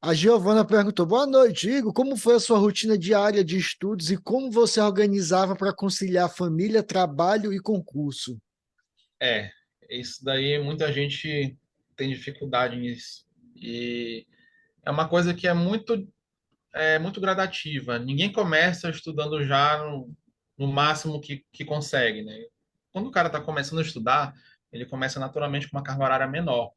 A Giovana perguntou: Boa noite, Igor. Como foi a sua rotina diária de estudos e como você organizava para conciliar família, trabalho e concurso? É, isso daí muita gente tem dificuldade nisso. E é uma coisa que é muito gradativa. Ninguém começa estudando já no máximo que consegue, né? Quando o cara está começando a estudar, ele começa naturalmente com uma carga horária menor.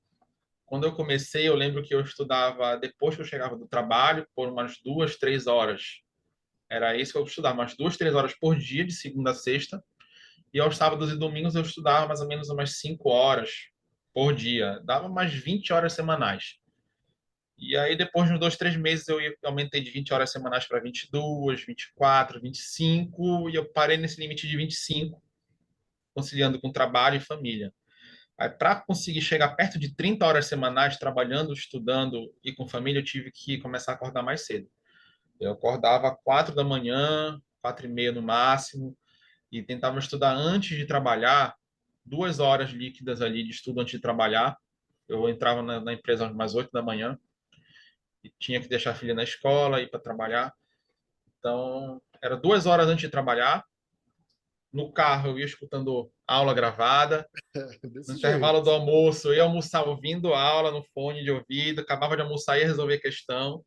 Quando eu comecei, eu lembro que eu estudava depois que eu chegava do trabalho, por umas 2, 3 horas. Era isso que eu estudava, umas 2, 3 horas por dia, de segunda a sexta. E aos sábados e domingos eu estudava mais ou menos umas 5 horas por dia. Dava umas 20 horas semanais. E aí, depois de uns 2, 3 meses, aumentei de 20 horas semanais para 22, 24, 25, e eu parei nesse limite de 25, conciliando com trabalho e família. Aí, para conseguir chegar perto de 30 horas semanais trabalhando, estudando e com família, eu tive que começar a acordar mais cedo. Eu acordava 4 da manhã, 4:30 no máximo, e tentava estudar antes de trabalhar, 2 horas líquidas ali de estudo antes de trabalhar. Eu entrava na empresa às mais 8 da manhã e tinha que deixar a filha na escola, ir para trabalhar. Então, era 2 horas antes de trabalhar. No carro, eu ia escutando aula gravada. No Desse intervalo jeito. do almoço, eu ia almoçar ouvindo a aula no fone de ouvido. Acabava de almoçar e ia resolver questão.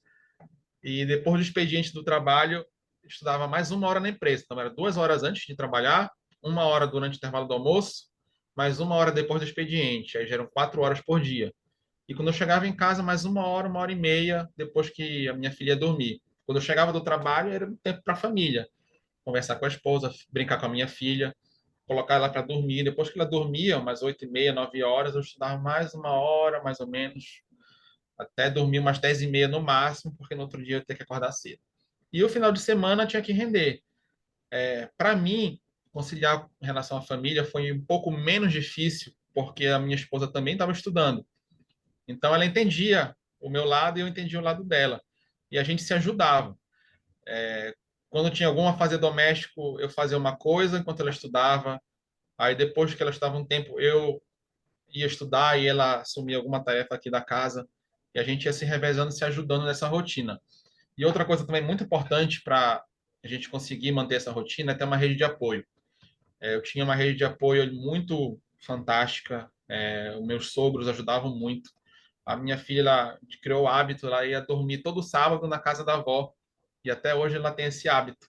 E depois do expediente do trabalho, estudava mais 1 hora na empresa. Então, era 2 horas antes de trabalhar, 1 hora durante o intervalo do almoço, mais 1 hora depois do expediente. Aí já eram 4 horas por dia. E quando eu chegava em casa, mais 1 hora e meia depois que a minha filha ia dormir. Quando eu chegava do trabalho, era um tempo para a família. Conversar com a esposa, brincar com a minha filha, colocar ela para dormir. Depois que ela dormia, umas 8:30, 9 horas, eu estudava mais 1 hora, mais ou menos, até dormir umas 10:30 no máximo, porque no outro dia eu ia ter que acordar cedo. E o final de semana tinha que render. Para mim, conciliar em relação à família foi um pouco menos difícil, porque a minha esposa também estava estudando. Então ela entendia o meu lado e eu entendia o lado dela. E a gente se ajudava. Quando tinha alguma fase doméstico, eu fazia uma coisa enquanto ela estudava. Aí depois que ela estava um tempo, eu ia estudar e ela assumia alguma tarefa aqui da casa. E a gente ia se revezando, se ajudando nessa rotina. E outra coisa também muito importante para a gente conseguir manter essa rotina é ter uma rede de apoio. Eu tinha uma rede de apoio muito fantástica. Os meus sogros ajudavam muito. A minha filha ela criou o hábito, ela ia dormir todo sábado na casa da avó. E até hoje ela tem esse hábito.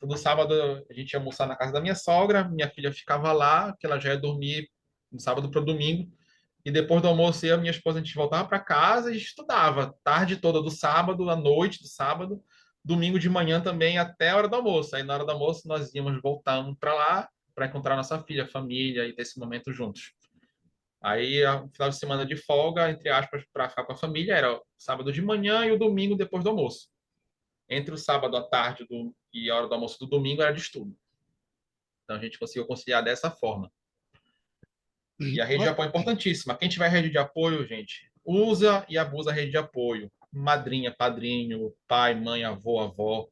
Todo sábado a gente ia almoçar na casa da minha sogra, minha filha ficava lá, que ela já ia dormir no sábado para o domingo. E depois do almoço, eu e a minha esposa, a gente voltava para casa e estudava. Tarde toda do sábado, à noite do sábado, domingo de manhã também, até a hora do almoço. Aí na hora do almoço, nós íamos voltando para lá, para encontrar nossa filha, família e ter esse momento juntos. Aí, o final de semana de folga, entre aspas, para ficar com a família, era o sábado de manhã e o domingo depois do almoço. Entre o sábado à tarde e a hora do almoço do domingo era de estudo. Então, a gente conseguiu conciliar dessa forma. E a rede de apoio é importantíssima. Quem tiver rede de apoio, gente, usa e abusa a rede de apoio. Madrinha, padrinho, pai, mãe, avô, avó.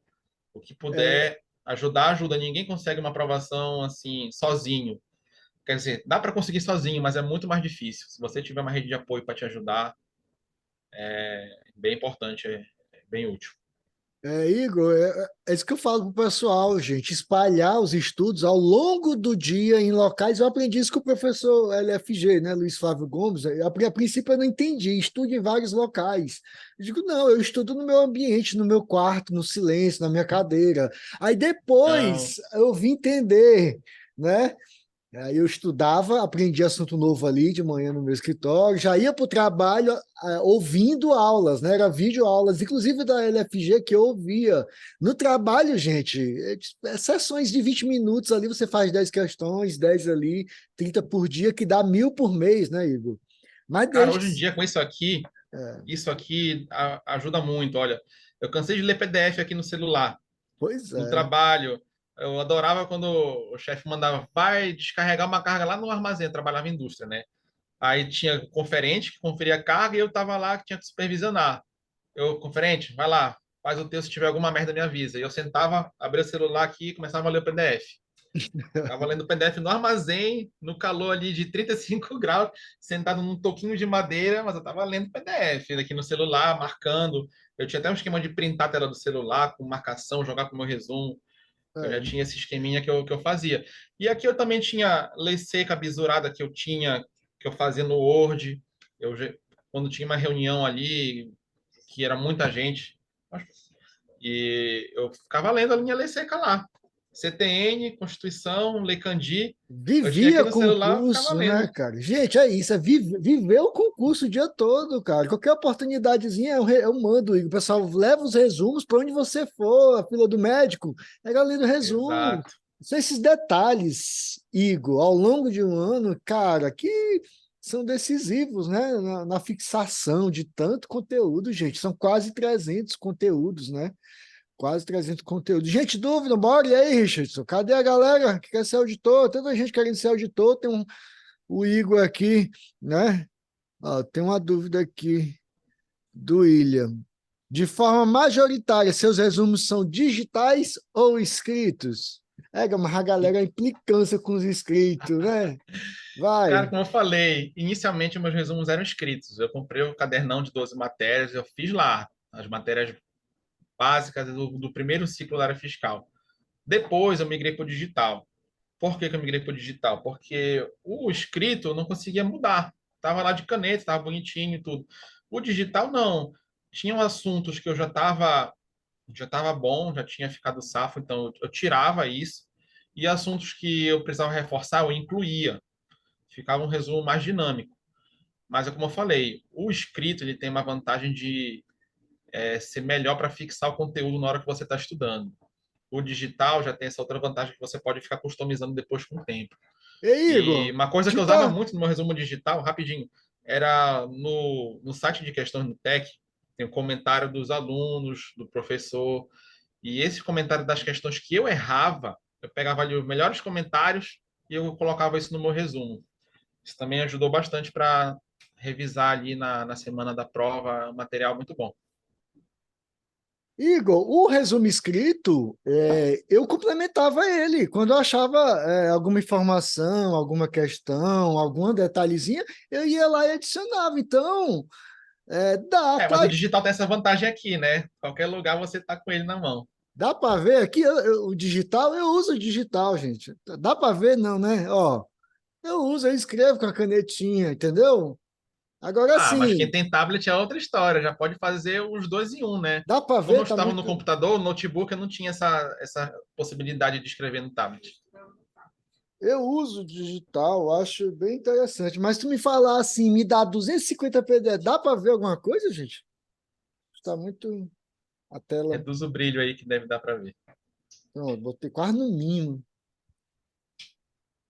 O que É, puder ajudar, ajuda. Ninguém consegue uma aprovação assim, sozinho. Quer dizer, dá para conseguir sozinho, mas é muito mais difícil. Se você tiver uma rede de apoio para te ajudar, é bem importante, é bem útil. Igor, é isso que eu falo para o pessoal, gente, espalhar os estudos ao longo do dia em locais. Eu aprendi isso com o professor LFG, né, Luiz Flávio Gomes. A princípio eu não entendi, estude em vários locais. Eu digo, não, eu estudo no meu ambiente, no meu quarto, no silêncio, na minha cadeira. Aí Não, depois eu vim entender, né? Aí eu estudava, aprendi assunto novo ali de manhã no meu escritório, já ia para o trabalho ouvindo aulas, né? Era vídeo aulas, inclusive da LFG que eu ouvia. No trabalho, gente, sessões de 20 minutos ali, você faz 10 questões, 10 ali, 30 por dia, que dá 1.000 por mês, né, Igor? Mas cara, hoje em desde. dia com isso aqui ajuda muito. Olha, eu cansei de ler PDF aqui no celular, Pois no é. trabalho. Eu adorava quando o chefe mandava, vai descarregar uma carga lá no armazém, eu trabalhava em indústria, né? Aí tinha conferente que conferia a carga e eu estava lá que tinha que supervisionar. Eu, conferente, vai lá, faz o texto, se tiver alguma merda, me avisa. E eu sentava, abria o celular aqui e começava a ler o PDF. Ficava lendo o PDF no armazém, no calor ali de 35 graus, sentado num toquinho de madeira, mas eu estava lendo PDF aqui no celular, marcando. Eu tinha até um esquema de printar a tela do celular, com marcação, jogar com o meu resumo. Eu já É. tinha esse esqueminha que eu fazia. E aqui eu também tinha lei seca bisurada que eu fazia no Word. Quando tinha uma reunião ali, que era muita gente, e eu ficava lendo a linha lei seca lá. CTN, Constituição, Lei Candi. Eu tinha aqui Vivia no celular, eu ficava concurso, né, lendo. cara? Gente, é isso, viver o concurso o dia todo, cara. Qualquer oportunidadezinha eu mando, Igor. O pessoal leva os resumos para onde você for, a fila do médico, pega ali do resumo. Exato. São esses detalhes, Igor, ao longo de um ano, cara, que são decisivos, né, na fixação de tanto conteúdo, gente. São quase 300 conteúdos, né? Quase 300 conteúdos. Gente, dúvida, bora. E aí, Richardson? Cadê a galera que quer ser auditor? Tanta gente querendo ser auditor. O Igor aqui, né? Ó, tem uma dúvida aqui do William. De forma majoritária, seus resumos são digitais ou escritos? Mas a galera é implicância com os escritos, né? Cara, Vai. como eu falei, inicialmente meus resumos eram escritos. Eu comprei o cadernão de 12 matérias, eu fiz lá as matérias básicas do primeiro ciclo da área fiscal. Depois eu migrei para o digital. Por que eu migrei para o digital? Porque o escrito eu não conseguia mudar. Estava lá de caneta, estava bonitinho e tudo. O digital não. Tinham assuntos que eu já estava bom, já tinha ficado safo, então eu tirava isso. E assuntos que eu precisava reforçar, eu incluía. Ficava um resumo mais dinâmico. Mas é como eu falei, o escrito ele tem uma vantagem de ser melhor para fixar o conteúdo na hora que você está estudando. O digital já tem essa outra vantagem que você pode ficar customizando depois com o tempo. Ei, E Igor, uma coisa que te eu usava par... muito no meu resumo digital, rapidinho, era no site de questões do TEC, tem o comentário dos alunos, do professor, e esse comentário das questões que eu errava, eu pegava ali os melhores comentários e eu colocava isso no meu resumo. Isso também ajudou bastante para revisar ali na semana da prova, um material muito bom. Igor, o resumo escrito, eu complementava ele. Quando eu achava alguma informação, alguma questão, algum detalhezinha, eu ia lá e adicionava. Então, dá, Mas o claro, digital tem essa vantagem aqui, né? Qualquer lugar você tá com ele na mão. dá para ver aqui o digital, eu uso o digital, gente. Dá para ver, não, né? Ó, eu escrevo com a canetinha, entendeu? Agora Mas quem sim, tem tablet é outra história, já pode fazer os dois em um, né? dá para Como ver, eu tá estava no muito. computador, no notebook, eu não tinha essa possibilidade de escrever no tablet. Eu uso o digital, acho bem interessante. Mas tu me falar assim, me dá 250 PDF, dá para ver alguma coisa, gente? Está muito a tela. Reduz o brilho aí que deve dar para ver. Não, botei quase no mínimo.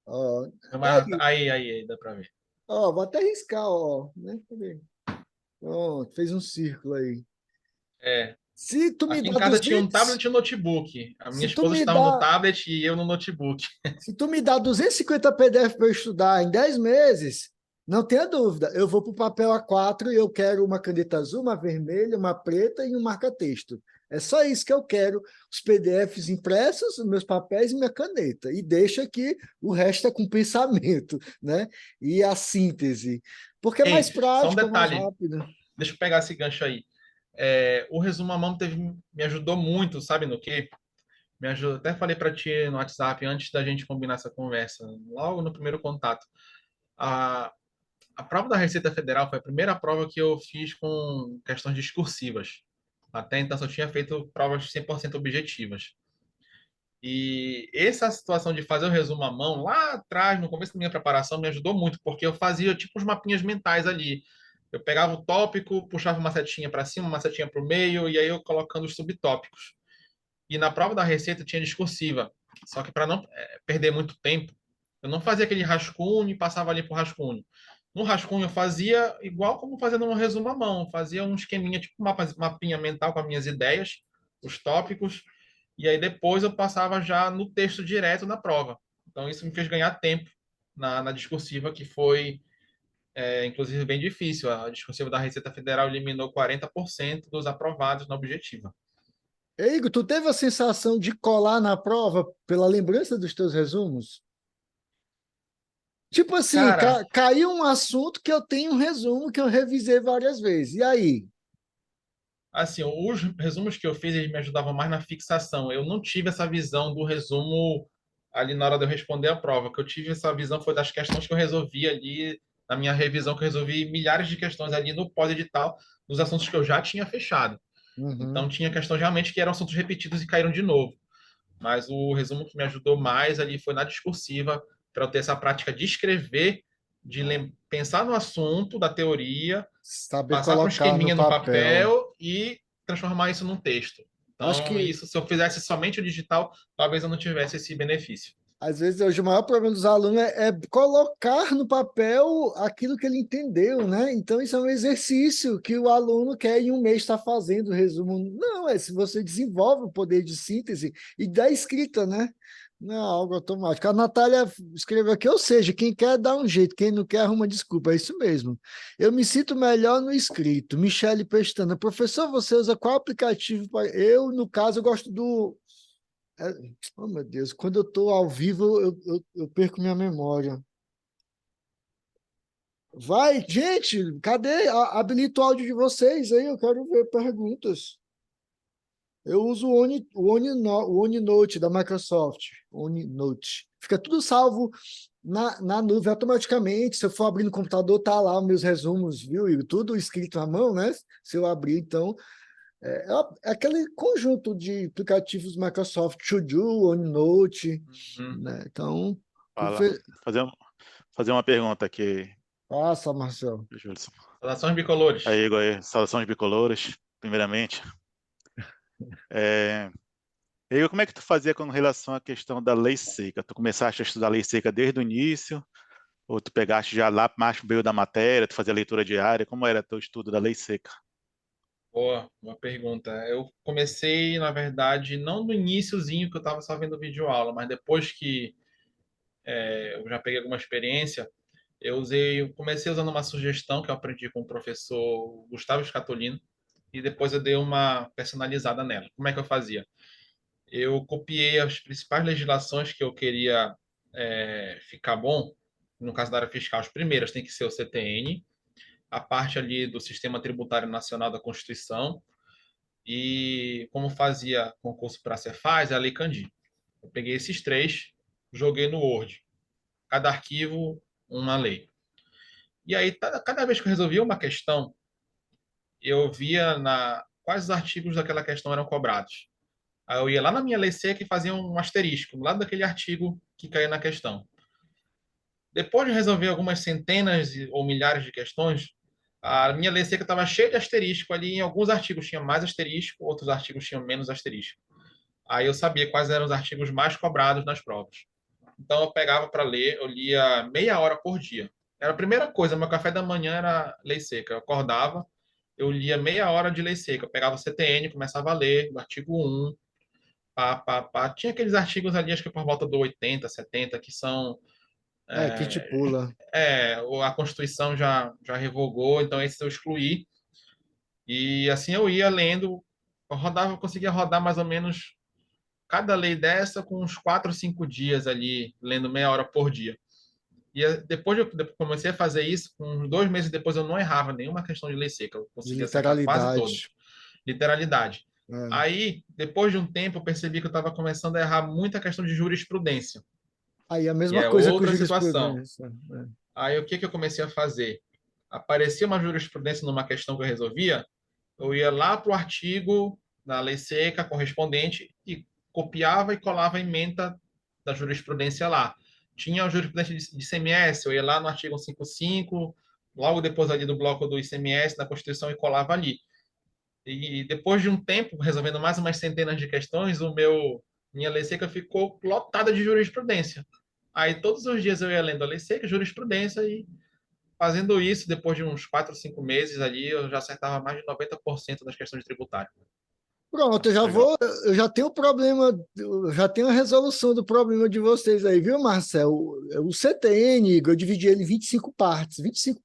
Ó, Mas aí, aí, dá para ver. ó, vou até riscar, ó, né? Cadê? Pronto, fez um círculo aí. É, Se tu me aqui em dá casa tinha um 200, tablet e um notebook. A minha se tu esposa me estava no dá, tablet e eu no notebook. se tu me dá 250 PDF para eu estudar em 10 meses, não tenha dúvida, eu vou para o papel A4 e eu quero uma caneta azul, uma vermelha, uma preta e um marca-texto. É só isso que eu quero, os PDFs impressos, os meus papéis e minha caneta. E deixa aqui, o resto é com pensamento, né? E a síntese. Porque é mais Ei, só um prático, é mais detalhe. rápido. Deixa eu pegar esse gancho aí. O resumo à mão me ajudou muito, sabe no quê? Me ajudou, até falei para ti no WhatsApp antes da gente combinar essa conversa, logo no primeiro contato. A, a prova da Receita Federal foi a primeira prova que eu fiz com questões discursivas. Até então só tinha feito provas 100% objetivas. E essa situação de fazer o resumo à mão, lá atrás, no começo da minha preparação, me ajudou muito, porque eu fazia tipo uns mapinhas mentais ali. Eu pegava o tópico, puxava uma setinha para cima, uma setinha para o meio, e aí eu colocando os subtópicos. E na prova da Receita tinha discursiva. Só que para não perder muito tempo, eu não fazia aquele rascunho e passava ali para o rascunho. No rascunho eu fazia igual como fazendo um resumo à mão. Eu fazia um esqueminha, tipo um mapinha mental com as minhas ideias, os tópicos, e aí depois eu passava já no texto direto na prova. Então isso me fez ganhar tempo na discursiva, que foi, inclusive, bem difícil. A discursiva da Receita Federal eliminou 40% dos aprovados na objetiva. Igor, tu teve a sensação de colar na prova pela lembrança dos teus resumos? Tipo assim, Cara, caiu um assunto que eu tenho um resumo que eu revisei várias vezes. E aí? assim, os resumos que eu fiz, eles me ajudavam mais na fixação. Eu não tive essa visão do resumo ali na hora de eu responder a prova. O que eu tive essa visão foi das questões que eu resolvi ali, na minha revisão, que eu resolvi milhares de questões ali no pós-edital, dos assuntos que eu já tinha fechado. Então, Uhum. tinha questões realmente que eram assuntos repetidos e caíram de novo. Mas o resumo que me ajudou mais ali foi na discursiva, para eu ter essa prática de escrever, de pensar no assunto da teoria, Saber passar para um colocar no esqueminha no papel. papel e transformar isso num texto. Acho Então, que isso, se eu fizesse somente o digital, talvez eu não tivesse esse benefício. às vezes hoje o maior problema dos alunos é colocar no papel aquilo que ele entendeu, né? Então, isso é um exercício que o aluno quer em um mês estar fazendo o resumo. Não, é se você desenvolve o poder de síntese e da escrita, né? Não é algo automático. A Natália escreveu aqui, ou seja, quem quer dá um jeito, quem não quer arruma desculpa. É isso mesmo. Eu me sinto melhor no escrito. Michele Pestana, professor, você usa qual aplicativo para. Eu, no caso, eu gosto do é, oh, meu Deus, quando eu estou ao vivo, eu perco minha memória. Vai, gente, cadê? Habilita o áudio de vocês aí, eu quero ver perguntas. Eu uso o OneNote da Microsoft. OneNote. Fica tudo salvo na nuvem automaticamente. Se eu for abrir no computador, tá lá os meus resumos, viu? E tudo escrito à mão, né? Se eu abrir, então. É aquele conjunto de aplicativos Microsoft To Do, OneNote, Hum. né? Então, Fala. Fazer, fazer uma pergunta aqui, passa, Marcelo. Júlio. Saudações bicolores. Aí, Igor, aí, saudações bicolores, primeiramente. É, Igor, como é que tu fazia com relação à questão da lei seca? Tu começaste a estudar a lei seca desde o início? Ou tu pegaste já lá mais pro meio da matéria, tu fazia leitura diária? Como era teu estudo da lei seca? Boa, uma pergunta. Eu comecei, na verdade, não no iniciozinho que eu estava só vendo videoaula, mas depois que eu já peguei alguma experiência, eu comecei usando uma sugestão que eu aprendi com o professor Gustavo Scatolino e depois eu dei uma personalizada nela. Como é que eu fazia? Eu copiei as principais legislações que eu queria ficar bom. No caso da área fiscal, as primeiras tem que ser o CTN, a parte ali do Sistema Tributário Nacional da Constituição e como fazia concurso para a Cefaz, a Lei Candir. Eu peguei esses três, joguei no Word. Cada arquivo, uma lei. E aí, cada vez que eu resolvia uma questão, eu via quais os artigos daquela questão eram cobrados. Aí eu ia lá na minha lei seca e fazia um asterisco, do lado daquele artigo que caía na questão. Depois de resolver algumas centenas ou milhares de questões, a minha lei seca estava cheia de asterisco ali. Em alguns artigos tinha mais asterisco, outros artigos tinham menos asterisco. Aí eu sabia quais eram os artigos mais cobrados nas provas. Então eu pegava para ler, eu lia meia hora por dia. Era a primeira coisa, meu café da manhã era lei seca. Eu acordava, eu lia meia hora de lei seca. Eu pegava o CTN, começava a ler o artigo 1, pá, pá, pá. Tinha aqueles artigos ali, acho que por volta do 80, 70, que são. Que te pula. A Constituição já revogou, então esses eu excluí. E assim eu ia lendo, eu conseguia rodar mais ou menos cada lei dessa com uns 4 ou 5 dias ali, lendo meia hora por dia. E depois comecei a fazer isso, com uns 2 meses depois eu não errava nenhuma questão de lei seca, eu De conseguia acertar quase todas. literalidade. literalidade. É. Aí, depois de um tempo, eu percebi que eu estava começando a errar muita questão de jurisprudência, Aí a que mesma é coisa com outra situação. jurisprudência. Aí, o que que eu comecei a fazer? Aparecia uma jurisprudência numa questão que eu resolvia, eu ia lá para o artigo da lei seca correspondente e copiava e colava a ementa da jurisprudência lá. Tinha a jurisprudência de ICMS, eu ia lá no artigo 155, logo depois ali do bloco do ICMS da Constituição e colava ali. E depois de um tempo, resolvendo mais umas centenas de questões, minha lei seca ficou lotada de jurisprudência. Aí todos os dias eu ia lendo a lei seca, jurisprudência, e fazendo isso, depois de uns 4 ou 5 meses ali, eu já acertava mais de 90% das questões tributárias. Pronto, Legal. eu já tenho o problema, eu já tenho a resolução do problema de vocês aí, viu, Marcel? O CTN, Igor, eu dividi ele em 25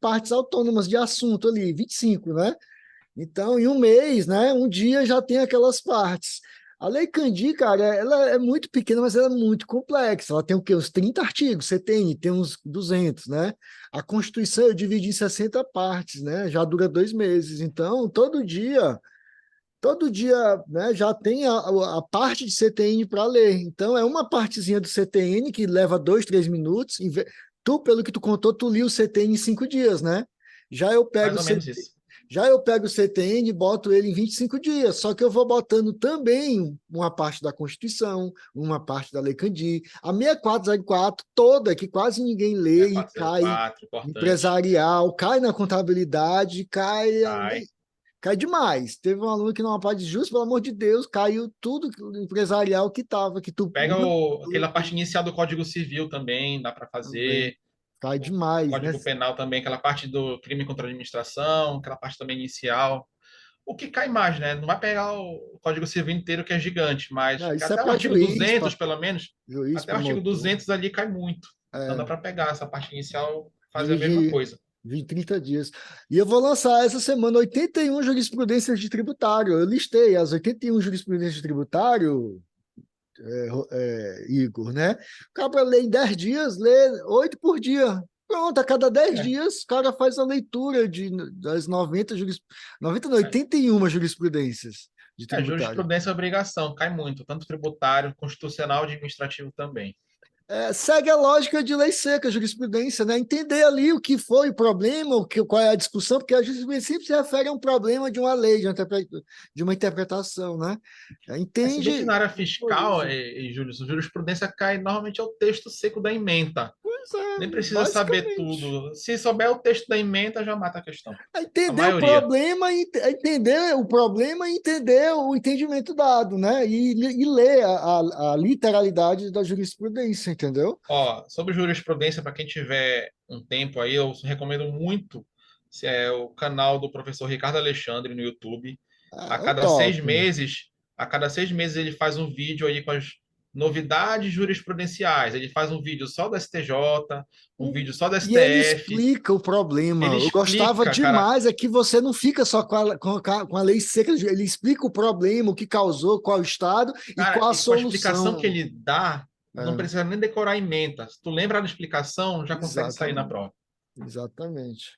partes autônomas de assunto ali, 25, né? Então, em um mês, né, um dia já tem aquelas partes. A Lei Candir, cara, ela é muito pequena, mas ela é muito complexa. Ela tem o quê? Uns 30 artigos, CTN tem uns 200, né? A Constituição eu dividi em 60 partes, né? Já dura 2 meses. Então, todo dia, né, já tem a parte de CTN para ler. Então, é uma partezinha do CTN que leva 2, 3 minutos. Tu, pelo que tu contou, tu li o CTN em 5 dias, né? Já eu pego Mais o ou menos isso. já eu pego o CTN e boto ele em 25 dias, só que eu vou botando também uma parte da Constituição, uma parte da Lei Candir, a 6404 toda, que quase ninguém lê e cai 6404, importante. empresarial, cai na contabilidade, Cai. cai demais. Teve um aluno que não pode, justo pelo amor de Deus, caiu tudo empresarial que estava, que tu Pega aquela parte inicial do Código Civil também, dá para também, fazer. cai O demais, né? Código Penal também, aquela parte do crime contra a administração, aquela parte também inicial. O que cai mais, né? Não vai pegar o Código Civil inteiro, que é gigante, mas Não, isso é até o para artigo juiz, 200, para pelo menos, juiz, até o artigo promotor. 200 ali cai muito. Então dá É, para pegar essa parte inicial, fazer a mesma dirigir coisa. 30 dias. E eu vou lançar essa semana 81 jurisprudências de tributário. Eu listei as 81 jurisprudências de tributário, Igor, né? O cara lê em 10 dias, lê 8 por dia. Pronto, a cada 10 É. dias, o cara faz a leitura das 90 não, 81 jurisprudências de tributário. Jurisprudência é obrigação, cai muito, tanto tributário, constitucional e administrativo também. Segue a lógica de lei seca, jurisprudência, né? Entender ali o que foi o problema, qual é a discussão, porque a jurisprudência sempre se refere a um problema de uma lei, de uma interpretação, né? Se bem que Entende? na área Foi fiscal, isso. Júlio, jurisprudência cai normalmente ao texto seco da ementa. Pois é, Nem precisa saber basicamente. tudo. Se souber o texto da ementa, já mata a questão. É A entender o maioria. problema, entender o problema e entender o entendimento dado, né? E ler a literalidade da jurisprudência, entendeu? Ó, sobre jurisprudência, para quem tiver um tempo aí, eu recomendo muito o canal do professor Ricardo Alexandre no YouTube. A É o cada seis top. meses, a cada 6 meses ele faz um vídeo aí com as novidades jurisprudenciais. Ele faz um vídeo só do STJ, um vídeo só do E ele STF. explica o problema. Ele Eu gostava explica, cara. demais é que você não fica só com a lei seca, ele explica o problema, o que causou, qual o estado e Cara, qual a e com a explicação que solução. ele dá, não É, precisa nem decorar a ementa. Se tu lembra da explicação, já consegue sair na exatamente, prova. exatamente.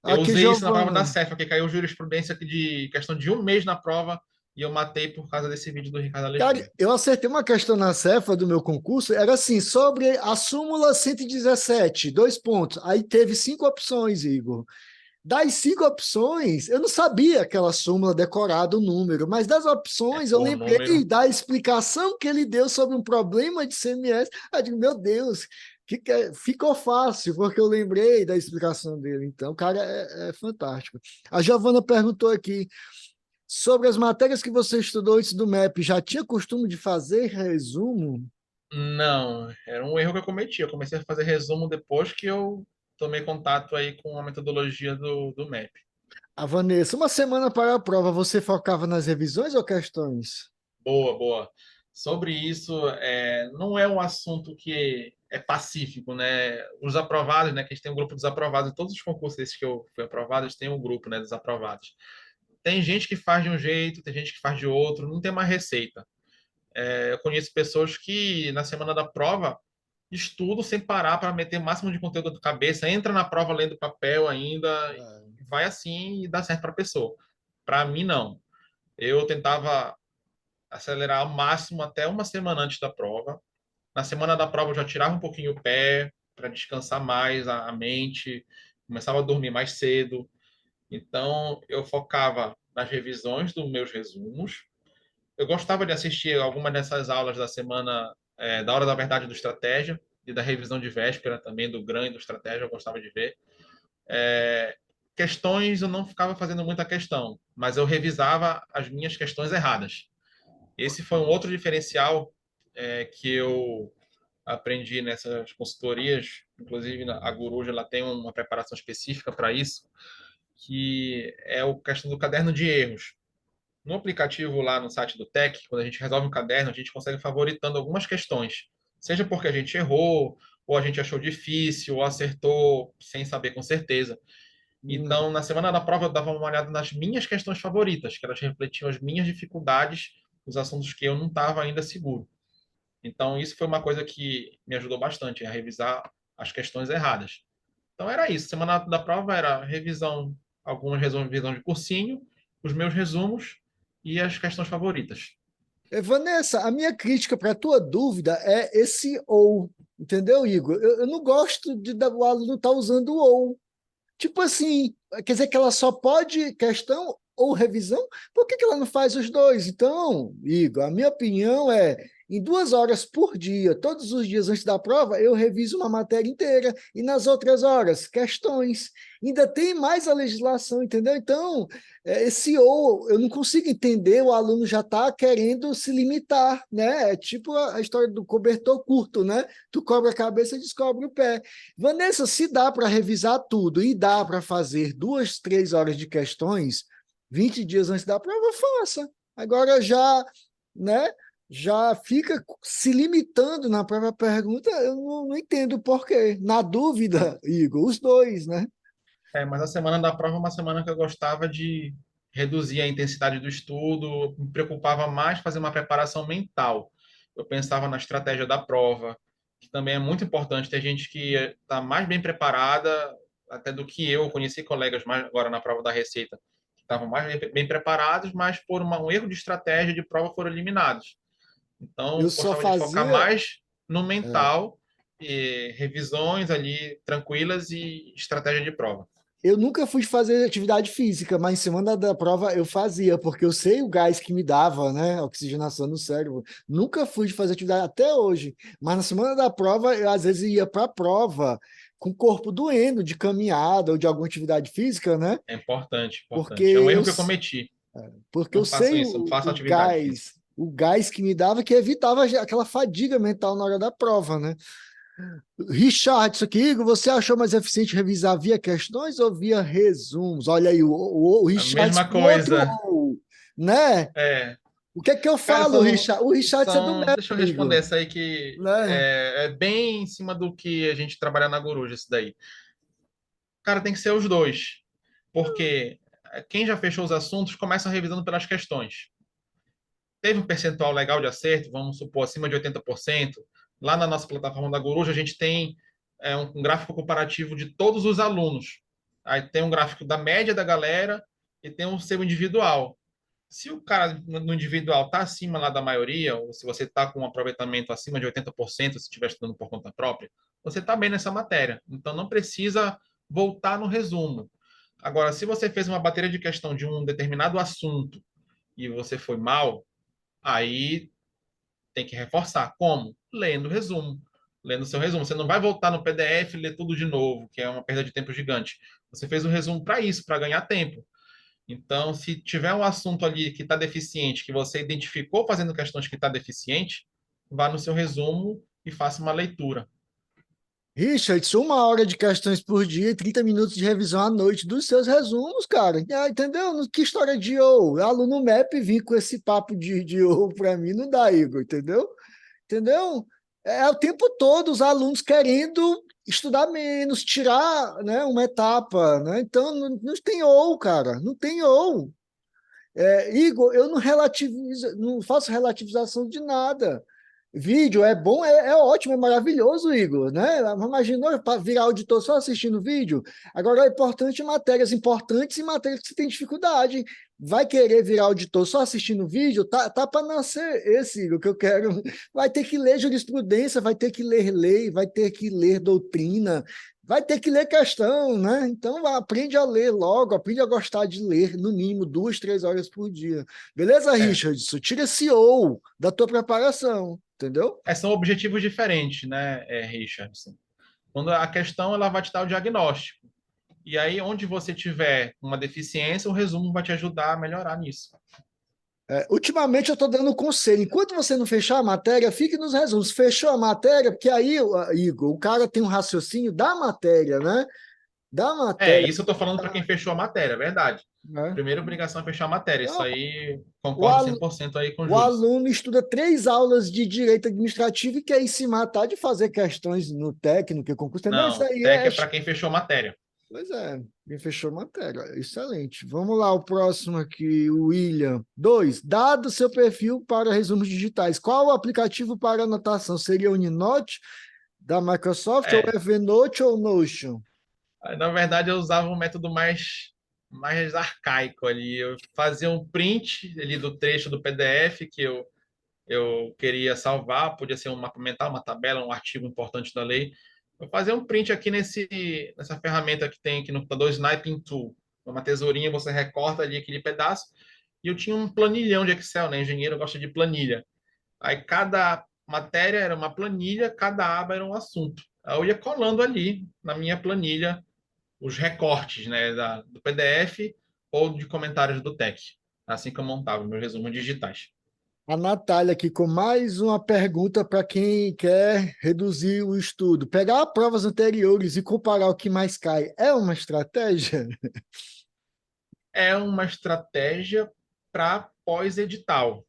Eu Aqui, usei isso na prova da Giovana. CEF, que caiu jurisprudência de questão de um mês na prova e eu matei por causa desse vídeo do Ricardo Cara, Alexandre. eu acertei uma questão na Cefa do meu concurso, era assim, sobre a súmula 117, 2 pontos. Aí teve 5 opções, Igor. Das 5 opções, eu não sabia aquela súmula decorada, o número, mas das É, opções eu por lembrei número. da explicação que ele deu sobre um problema de CMS. Eu digo, meu Deus, ficou fácil, porque eu lembrei da explicação dele. Então, cara, é fantástico. A Giovana perguntou aqui sobre as matérias que você estudou antes do MEP, já tinha costume de fazer resumo? Não, era um erro que eu cometi. Eu comecei a fazer resumo depois que eu tomei contato aí com a metodologia do MEP. A Vanessa, uma semana para a prova, você focava nas revisões ou questões? Boa, boa. Sobre isso, não é um assunto que é pacífico, né? Os aprovados, né? Que a gente tem um grupo dos aprovados, em todos os concursos esses que eu fui aprovado, eles têm um grupo, né, dos aprovados. Tem gente que faz de um jeito, tem gente que faz de outro, não tem uma receita. Eu conheço pessoas que, na semana da prova, estudam sem parar para meter o máximo de conteúdo na cabeça, entra na prova lendo papel ainda, vai assim e dá certo para a pessoa. Para mim, não. eu tentava acelerar ao máximo até uma semana antes da prova. Na semana da prova eu já tirava um pouquinho o pé para descansar mais a mente, começava a dormir mais cedo. Então eu focava nas revisões dos meus resumos. Eu gostava de assistir algumas dessas aulas da semana, da hora da verdade do estratégia e da revisão de véspera também do GRAM e do estratégia, eu gostava de ver. Questões eu não ficava fazendo muita questão, mas eu revisava as minhas questões erradas. Esse foi um outro diferencial que eu aprendi nessas consultorias, inclusive a Guruja ela tem uma preparação específica para isso, que é a questão do caderno de erros. No aplicativo lá no site do Tech, quando a gente resolve um caderno, a gente consegue favoritando algumas questões, seja porque a gente errou, ou a gente achou difícil, ou acertou sem saber com certeza. Hum. Então, na semana da prova, eu dava uma olhada nas minhas questões favoritas, que elas refletiam as minhas dificuldades, os assuntos que eu não estava ainda seguro. Então, isso foi uma coisa que me ajudou bastante a revisar as questões erradas. Então, era isso. Semana da prova era revisão, algumas revisão de cursinho, os meus resumos e as questões favoritas. Vanessa, a minha crítica para a tua dúvida é esse ou, entendeu, Igor? Eu não gosto o aluno estar usando o ou. Tipo assim, quer dizer que ela só pode questão ou revisão? Por que ela não faz os dois? Então, Igor, a minha opinião é, em 2 horas por dia, todos os dias antes da prova, eu reviso uma matéria inteira, e nas outras horas, questões. Ainda tem mais a legislação, entendeu? Então, esse ou, eu não consigo entender, o aluno já está querendo se limitar, né? É tipo a história do cobertor curto, né? Tu cobre a cabeça e descobre o pé. Vanessa, se dá para revisar tudo e dá para fazer 2, 3 horas de questões 20 dias antes da prova, faça. Agora já, né? Já fica se limitando na própria pergunta, eu não entendo por quê. Na dúvida, Igor, os dois, né? Mas a semana da prova é uma semana que eu gostava de reduzir a intensidade do estudo, me preocupava mais fazer uma preparação mental. Eu pensava na estratégia da prova, que também é muito importante. Tem gente que está mais bem preparada até do que eu. Conheci colegas mais agora na prova da Receita que estavam mais bem preparados, mas por um erro de estratégia de prova foram eliminados. Então, Eu eu só gostava de focar fazia. mais no É, mental, e revisões ali tranquilas e estratégia de prova. eu nunca fui fazer atividade física, mas em semana da prova eu fazia, porque eu sei o gás que me dava, né? Oxigenação no cérebro. Nunca fui de fazer atividade até hoje. Mas na semana da prova, eu às vezes ia para a prova com o corpo doendo de caminhada ou de alguma atividade física, né? É importante, Porque importante. É um eu, erro que eu cometi. porque eu Não façam sei isso, não façam o atividade física. gás, o gás que me dava que evitava aquela fadiga mental na hora da prova, né? Richard, isso aqui, Igor, você achou mais eficiente revisar via questões ou via resumos? Olha aí, o A Richard mesma com outro coisa. ou, né? É, O que é que eu cara, falo, Richard? O Richard é do meu deixa eu responder amigo, essa aí que né? é bem em cima do que a gente trabalha na Coruja, isso daí. Cara, tem que ser os dois. Porque quem já fechou os assuntos começa revisando pelas questões. Teve um percentual legal de acerto, vamos supor, acima de 80%. Lá na nossa plataforma da Coruja, a gente tem um gráfico comparativo de todos os alunos. Aí tem um gráfico da média da galera e tem um seu individual. Se o cara no individual está acima lá da maioria, ou se você está com um aproveitamento acima de 80%, se estiver estudando por conta própria, você está bem nessa matéria. Então não precisa voltar no resumo. Agora, se você fez uma bateria de questão de um determinado assunto e você foi mal, aí tem que reforçar. Como? Lendo o resumo. Lendo o seu resumo. Você não vai voltar no PDF e ler tudo de novo, que é uma perda de tempo gigante. Você fez o resumo para isso, para ganhar tempo. Então, se tiver um assunto ali que está deficiente, que você identificou fazendo questões que está deficiente, vá no seu resumo e faça uma leitura. Richard, 1 hora de questões por dia e 30 minutos de revisão à noite dos seus resumos, cara. Entendeu? Que história de ou? Aluno MEP vir com esse papo de ou para mim não dá, Igor, entendeu? Entendeu? É o tempo todo os alunos querendo estudar menos, tirar, né, uma etapa, né? Então não tem ou, cara, não tem ou. Igor, eu não relativizo, não faço relativização de nada. Vídeo é bom, é ótimo, é maravilhoso, Igor, né? Imaginou para virar auditor só assistindo vídeo? Agora é importante matérias importantes e matérias que você tem dificuldade. Vai querer virar auditor só assistindo vídeo? Tá para nascer esse, Igor, que eu quero. Vai ter que ler jurisprudência, vai ter que ler lei, vai ter que ler doutrina, vai ter que ler questão, né? Então aprende a ler logo, aprende a gostar de ler, no mínimo 2, 3 horas por dia. Beleza, É, Richardson? Tira esse ou da tua preparação. Entendeu? são objetivos diferentes, né, Richardson? Quando a questão ela vai te dar o diagnóstico. E aí, onde você tiver uma deficiência, o resumo vai te ajudar a melhorar nisso. Ultimamente eu estou dando conselho. Enquanto você não fechar a matéria, fique nos resumos. Fechou a matéria, porque aí, Igor, o cara tem um raciocínio da matéria, né? Da matéria. Isso eu estou falando para quem fechou a matéria, é verdade. Né? Primeira obrigação é fechar a matéria. Isso Então, aí o, concordo alu- 100% aí com o o Júlio. aluno estuda 3 aulas de direito administrativo e quer ir se matar de fazer questões no técnico e concurso. Entendeu? Isso Não, aí TEC é. é para quem fechou a matéria. Pois é, quem fechou a matéria. Excelente. Vamos lá, o próximo aqui, o William. 2. Dado seu perfil para resumos digitais, qual o aplicativo para anotação? Seria o Uninote da Microsoft ou É, Evernote ou Notion? na verdade eu usava um método mais arcaico ali. Eu fazia um print ali do trecho do PDF que eu queria salvar, podia ser um mapa mental, uma tabela, um artigo importante da lei. Eu fazia um print aqui nessa ferramenta que tem aqui no computador, Sniping Tool. Uma tesourinha, você recorta ali aquele pedaço. E eu tinha um planilhão de Excel, né? Engenheiro gosta de planilha. Aí cada matéria era uma planilha, cada aba era um assunto. Aí eu ia colando ali na minha planilha os recortes, né, do PDF ou de comentários do TEC. Assim que eu montava meus resumos digitais. A Natália aqui com mais uma pergunta para quem quer reduzir o estudo. Pegar provas anteriores e comparar o que mais cai é uma estratégia? É uma estratégia para pós-edital,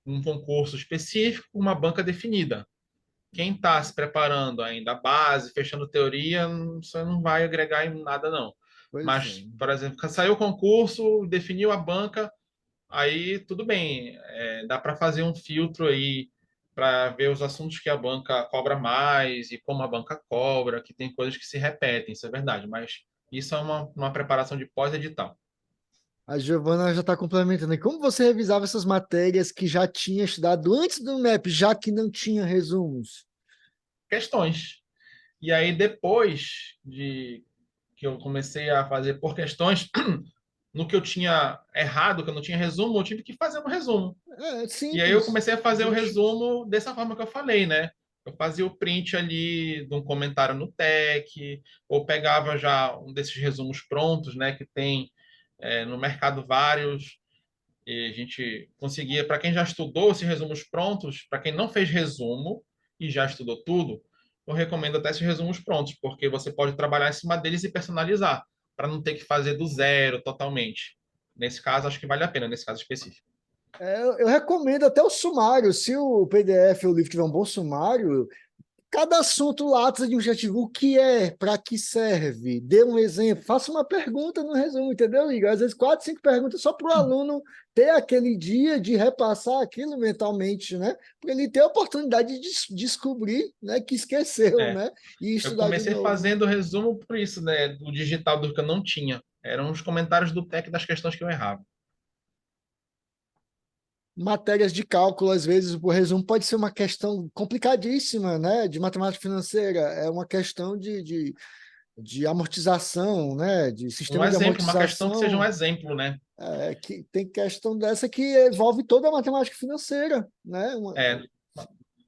um concurso específico, uma banca definida. Quem está se preparando ainda, a base, fechando teoria, você não vai agregar em nada, não. Pois é. Mas, por exemplo, saiu o concurso, definiu a banca, aí tudo bem, dá para fazer um filtro aí para ver os assuntos que a banca cobra mais e como a banca cobra, que tem coisas que se repetem, isso é verdade, mas isso é uma preparação de pós-edital. A Giovana já está complementando. E como você revisava essas matérias que já tinha estudado antes do MEP, já que não tinha resumos? Questões. E aí, depois de que eu comecei a fazer por questões, no que eu tinha errado, que eu não tinha resumo, eu tive que fazer um resumo. É E aí eu simples. comecei a fazer o Justo. resumo dessa forma que eu falei, né? Eu fazia o print ali de um comentário no TEC, ou pegava já um desses resumos prontos, né? Que tem no mercado vários, e a gente conseguia, para quem já estudou esses resumos prontos, para quem não fez resumo e já estudou tudo, eu recomendo até esses resumos prontos, porque você pode trabalhar em cima deles e personalizar, para não ter que fazer do zero totalmente. Nesse caso, acho que vale a pena, nesse caso específico. Eu recomendo até o sumário. Se o PDF ou o livro tiver um bom sumário, cada assunto lá administrativo, o que é, para que serve? Dê um exemplo, faça uma pergunta no resumo, entendeu, Igor? Às vezes 4, 5 perguntas só para o aluno ter aquele dia de repassar aquilo mentalmente, né? Para ele ter a oportunidade de descobrir, né, que esqueceu, É, né? E eu estudar de comecei novo. fazendo resumo por isso, né? Do digital do que eu não tinha. Eram os comentários do TEC das questões que eu errava. Matérias de cálculo, às vezes, o resumo pode ser uma questão complicadíssima, né? De matemática financeira. É uma questão de amortização, né? De Um sistema de exemplo, uma questão que seja um amortização. exemplo, né? Que tem questão dessa que envolve toda a matemática financeira, né? É,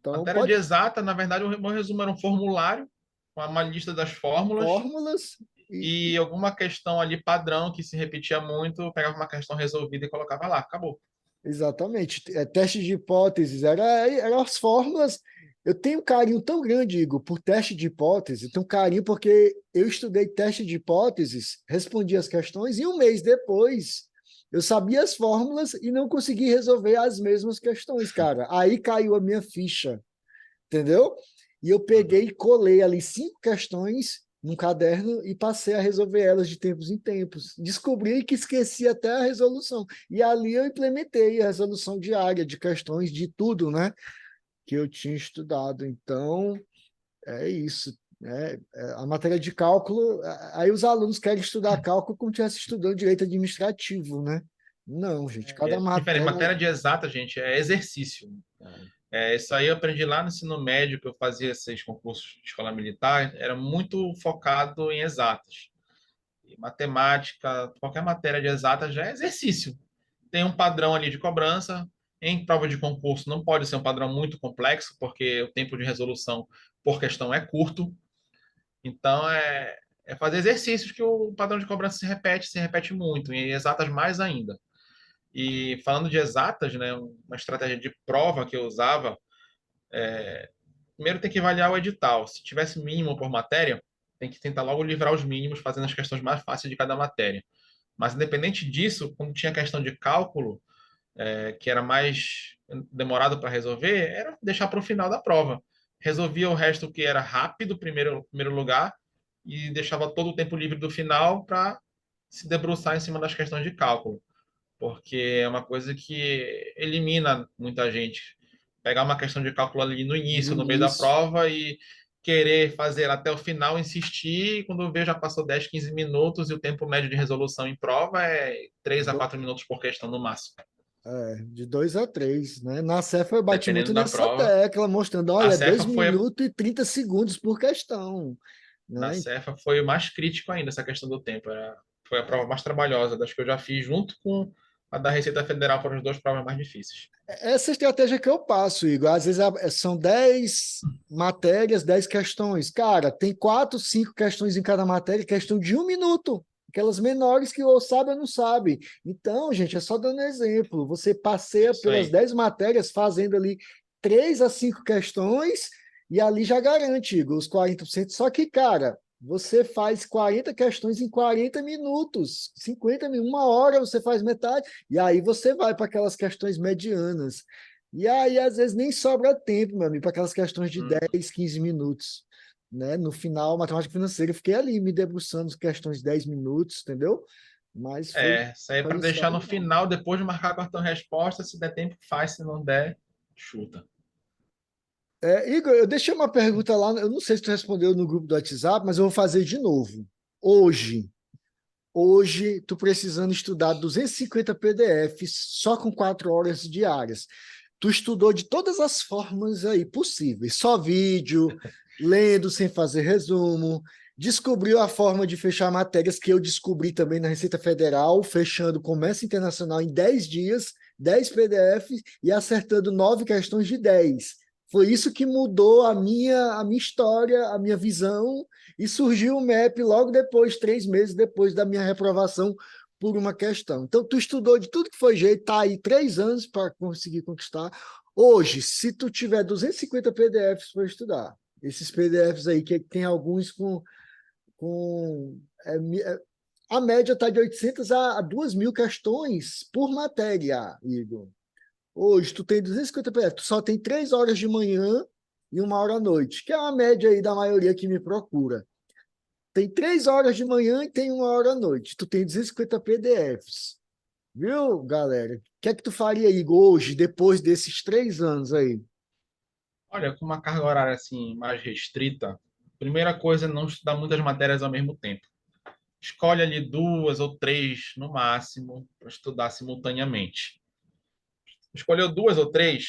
Então, matéria de pode exata, na verdade, o meu resumo era um formulário com uma lista das fórmulas fórmulas e alguma questão ali padrão que se repetia muito, eu pegava uma questão resolvida e colocava lá, acabou. exatamente, teste de hipóteses, eram as fórmulas. Eu tenho um carinho tão grande, Igor, por teste de hipótese, tenho um carinho porque eu estudei teste de hipóteses, respondi as questões e um mês depois eu sabia as fórmulas e não consegui resolver as mesmas questões, cara. Aí caiu a minha ficha. Entendeu? E eu peguei e colei ali 5 questões num caderno e passei a resolver elas de tempos em tempos. Descobri que esqueci até a resolução. E ali eu implementei a resolução diária de questões de tudo, né? que eu tinha estudado. Então, é isso. Né? A matéria de cálculo, aí os alunos querem estudar cálculo como se estivesse estudando direito administrativo, né? Não, gente, cada É diferente. matéria. Matéria de exata, gente, é exercício. Isso aí eu aprendi lá no ensino médio, que eu fazia esses concursos de escola militar, era muito focado em exatas. E matemática, qualquer matéria de exatas já é exercício. Tem um padrão ali de cobrança. Em prova de concurso não pode ser um padrão muito complexo, porque o tempo de resolução por questão é curto. Então, é fazer exercícios que o padrão de cobrança se repete muito, e exatas mais ainda. E falando de exatas, né, uma estratégia de prova que eu usava, primeiro tem que avaliar o edital. Se tivesse mínimo por matéria, tem que tentar logo livrar os mínimos, fazendo as questões mais fáceis de cada matéria. Mas, independente disso, quando tinha questão de cálculo, que era mais demorado para resolver, era deixar para o final da prova. Resolvia o resto que era rápido, primeiro lugar, e deixava todo o tempo livre do final para se debruçar em cima das questões de cálculo, porque é uma coisa que elimina muita gente. Pegar uma questão de cálculo ali no No início, no meio da início. prova e querer fazer até o final, insistir, e quando vê já passou 10, 15 minutos e o tempo médio de resolução em prova é 3 a 4 minutos por questão no máximo. De 2 a 3, né? Na Cefa eu bati muito Dependendo da nessa prova. tecla, mostrando, A olha, dois Cefa foi, minutos e 30 segundos por questão, na né? Cefa foi o mais crítico ainda, essa questão do tempo. Foi a prova mais trabalhosa das que eu já fiz, junto com a da Receita Federal, foram as duas provas mais difíceis. Essa estratégia que eu passo, Igor, às vezes são 10 matérias, 10 questões. Cara, tem 4, 5 questões em cada matéria, questão de 1 minuto. Aquelas menores que ou sabe ou não sabe. Então, gente, é só dando exemplo. Você passeia Isso pelas aí. 10 matérias fazendo ali 3 a 5 questões e ali já garante, Igor, os 40%. Só que, cara, você faz 40 questões em 40 minutos, 50 minutos, 1 hora você faz metade. E aí você vai para aquelas questões medianas. E aí, às vezes, nem sobra tempo, meu amigo, para aquelas questões de Hum. 10, 15 minutos. Né? No final, matemática financeira, eu fiquei ali me debruçando questões de 10 minutos, entendeu? Mas Isso aí é foi para só deixar no legal. final, depois de marcar cartão resposta, se der tempo, faz, se não der, chuta. Igor, eu deixei uma pergunta lá, eu não sei se tu respondeu no grupo do WhatsApp, mas eu vou fazer de novo. Hoje, hoje, tu precisando estudar 250 PDFs só com 4 horas diárias. Tu estudou de todas as formas aí possíveis, só vídeo, lendo sem fazer resumo, descobriu a forma de fechar matérias que eu descobri também na Receita Federal, fechando comércio internacional em 10 dias, 10 PDFs e acertando 9 questões de 10. Foi isso que mudou a minha história, a minha visão, e surgiu o MEP logo depois, 3 meses depois da minha reprovação por uma questão. Então, tu estudou de tudo que foi jeito, tá aí 3 anos para conseguir conquistar. Hoje, se tu tiver 250 PDFs para estudar, esses PDFs aí, que tem alguns com a média está de 800 a 2.000 questões por matéria, Igor. Hoje, tu tem 250 PDFs, tu só tem 3 horas de manhã e 1 hora à noite, que é a média aí da maioria que me procura. Tem 3 horas de manhã e tem 1 hora à noite. Tu tem 250 PDFs. Viu, galera? O que é que tu faria, Igor, hoje, depois desses 3 anos aí? Olha, com uma carga horária assim mais restrita, primeira coisa é não estudar muitas matérias ao mesmo tempo. Escolhe ali 2 ou 3 no máximo para estudar simultaneamente. Escolheu 2 ou 3,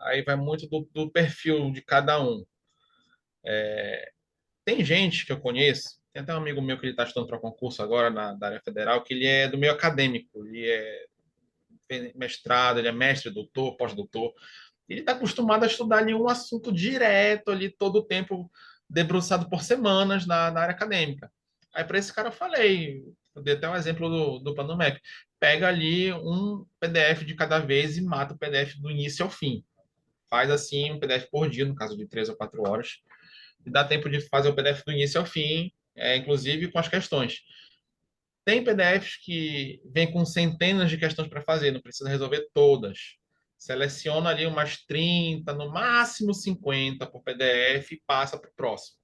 aí vai muito do perfil de cada um. Tem gente que eu conheço, tem até um amigo meu que ele está estudando para concurso agora da área federal, que ele é do meio acadêmico, ele é mestrado, ele é mestre, doutor, pós-doutor. Ele está acostumado a estudar ali um assunto direto, ali todo o tempo, debruçado por semanas na área acadêmica. Aí, para esse cara, eu falei, eu dei até um exemplo do Panomap. Pega ali um PDF de cada vez e mata o PDF do início ao fim. Faz assim um PDF por dia, no caso de 3 ou 4 horas, e dá tempo de fazer o PDF do início ao fim, inclusive com as questões. Tem PDFs que vêm com centenas de questões para fazer, não precisa resolver todas. Seleciona ali umas 30, no máximo 50 por PDF e passa para o próximo.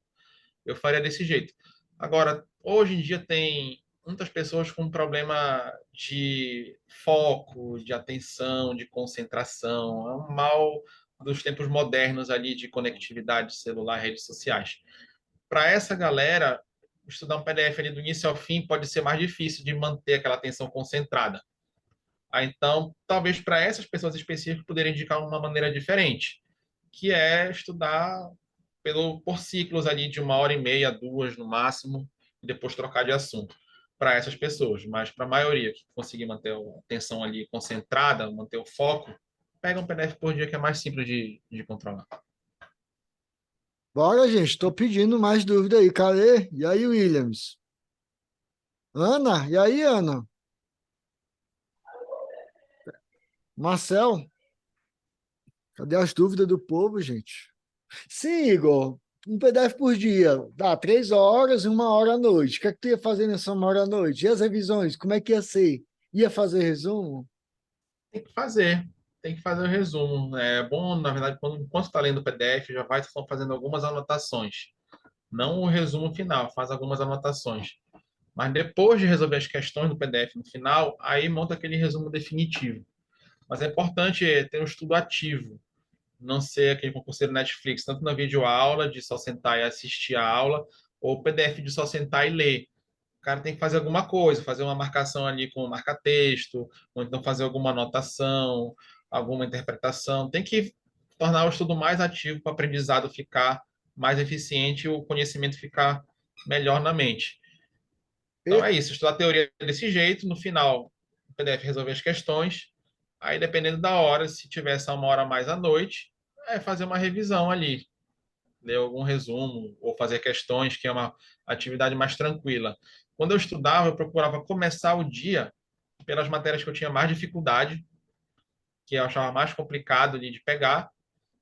Eu faria desse jeito. Agora, hoje em dia tem muitas pessoas com problema de foco, de atenção, de concentração. É um mal dos tempos modernos ali de conectividade celular, redes sociais. Para essa galera, estudar um PDF ali do início ao fim pode ser mais difícil de manter aquela atenção concentrada. Então, talvez para essas pessoas específicas poderia indicar uma maneira diferente, que é estudar por ciclos ali de 1h30, 2 no máximo, e depois trocar de assunto para essas pessoas. Mas para a maioria que conseguir manter a atenção ali concentrada, manter o foco, pega um PDF por dia que é mais simples de controlar. Bora, gente. Tô pedindo mais dúvida aí. Cadê? E aí, Williams? Ana? E aí, Ana? Marcel? Cadê as dúvidas do povo, gente? Sim, Igor. Um PDF por dia. Dá 3 horas e 1 hora à noite. O que é que tu ia fazer nessa 1 hora à noite? E as revisões? Como é que ia ser? Ia fazer resumo? Tem que fazer, tem que fazer o resumo. É bom, na verdade, enquanto está lendo o PDF, já vai só fazendo algumas anotações. Não o resumo final, faz algumas anotações. Mas depois de resolver as questões do PDF no final, aí monta aquele resumo definitivo. Mas é importante ter um estudo ativo, não ser aquele concurseiro Netflix, tanto na videoaula, de só sentar e assistir a aula, ou PDF de só sentar e ler. O cara tem que fazer alguma coisa, fazer uma marcação ali com marca-texto, ou então fazer alguma anotação, alguma interpretação. Tem que tornar o estudo mais ativo para o aprendizado ficar mais eficiente e o conhecimento ficar melhor na mente. Então é isso, estudar a teoria desse jeito, no final o PDF resolver as questões, aí dependendo da hora, se tiver essa 1 hora a mais à noite, é fazer uma revisão ali, ler algum resumo ou fazer questões, que é uma atividade mais tranquila. Quando eu estudava, eu procurava começar o dia pelas matérias que eu tinha mais dificuldade, que eu achava mais complicado ali de pegar,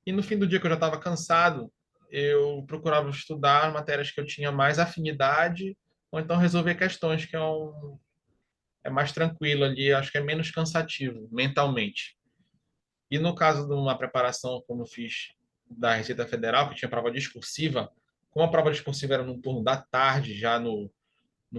e no fim do dia que eu já estava cansado, eu procurava estudar matérias que eu tinha mais afinidade, ou então resolver questões, que é mais tranquilo ali, acho que é menos cansativo mentalmente. E no caso de uma preparação, como eu fiz da Receita Federal, que tinha prova discursiva, como a prova discursiva era no turno da tarde, já no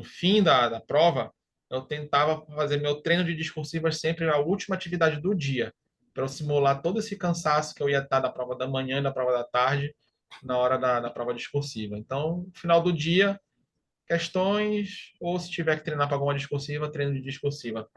fim da prova, eu tentava fazer meu treino de discursivas sempre a última atividade do dia, para eu simular todo esse cansaço que eu ia estar da prova da manhã e da prova da tarde, na hora da prova discursiva. Então, no final do dia, questões, ou se tiver que treinar para alguma discursiva, treino de discursiva.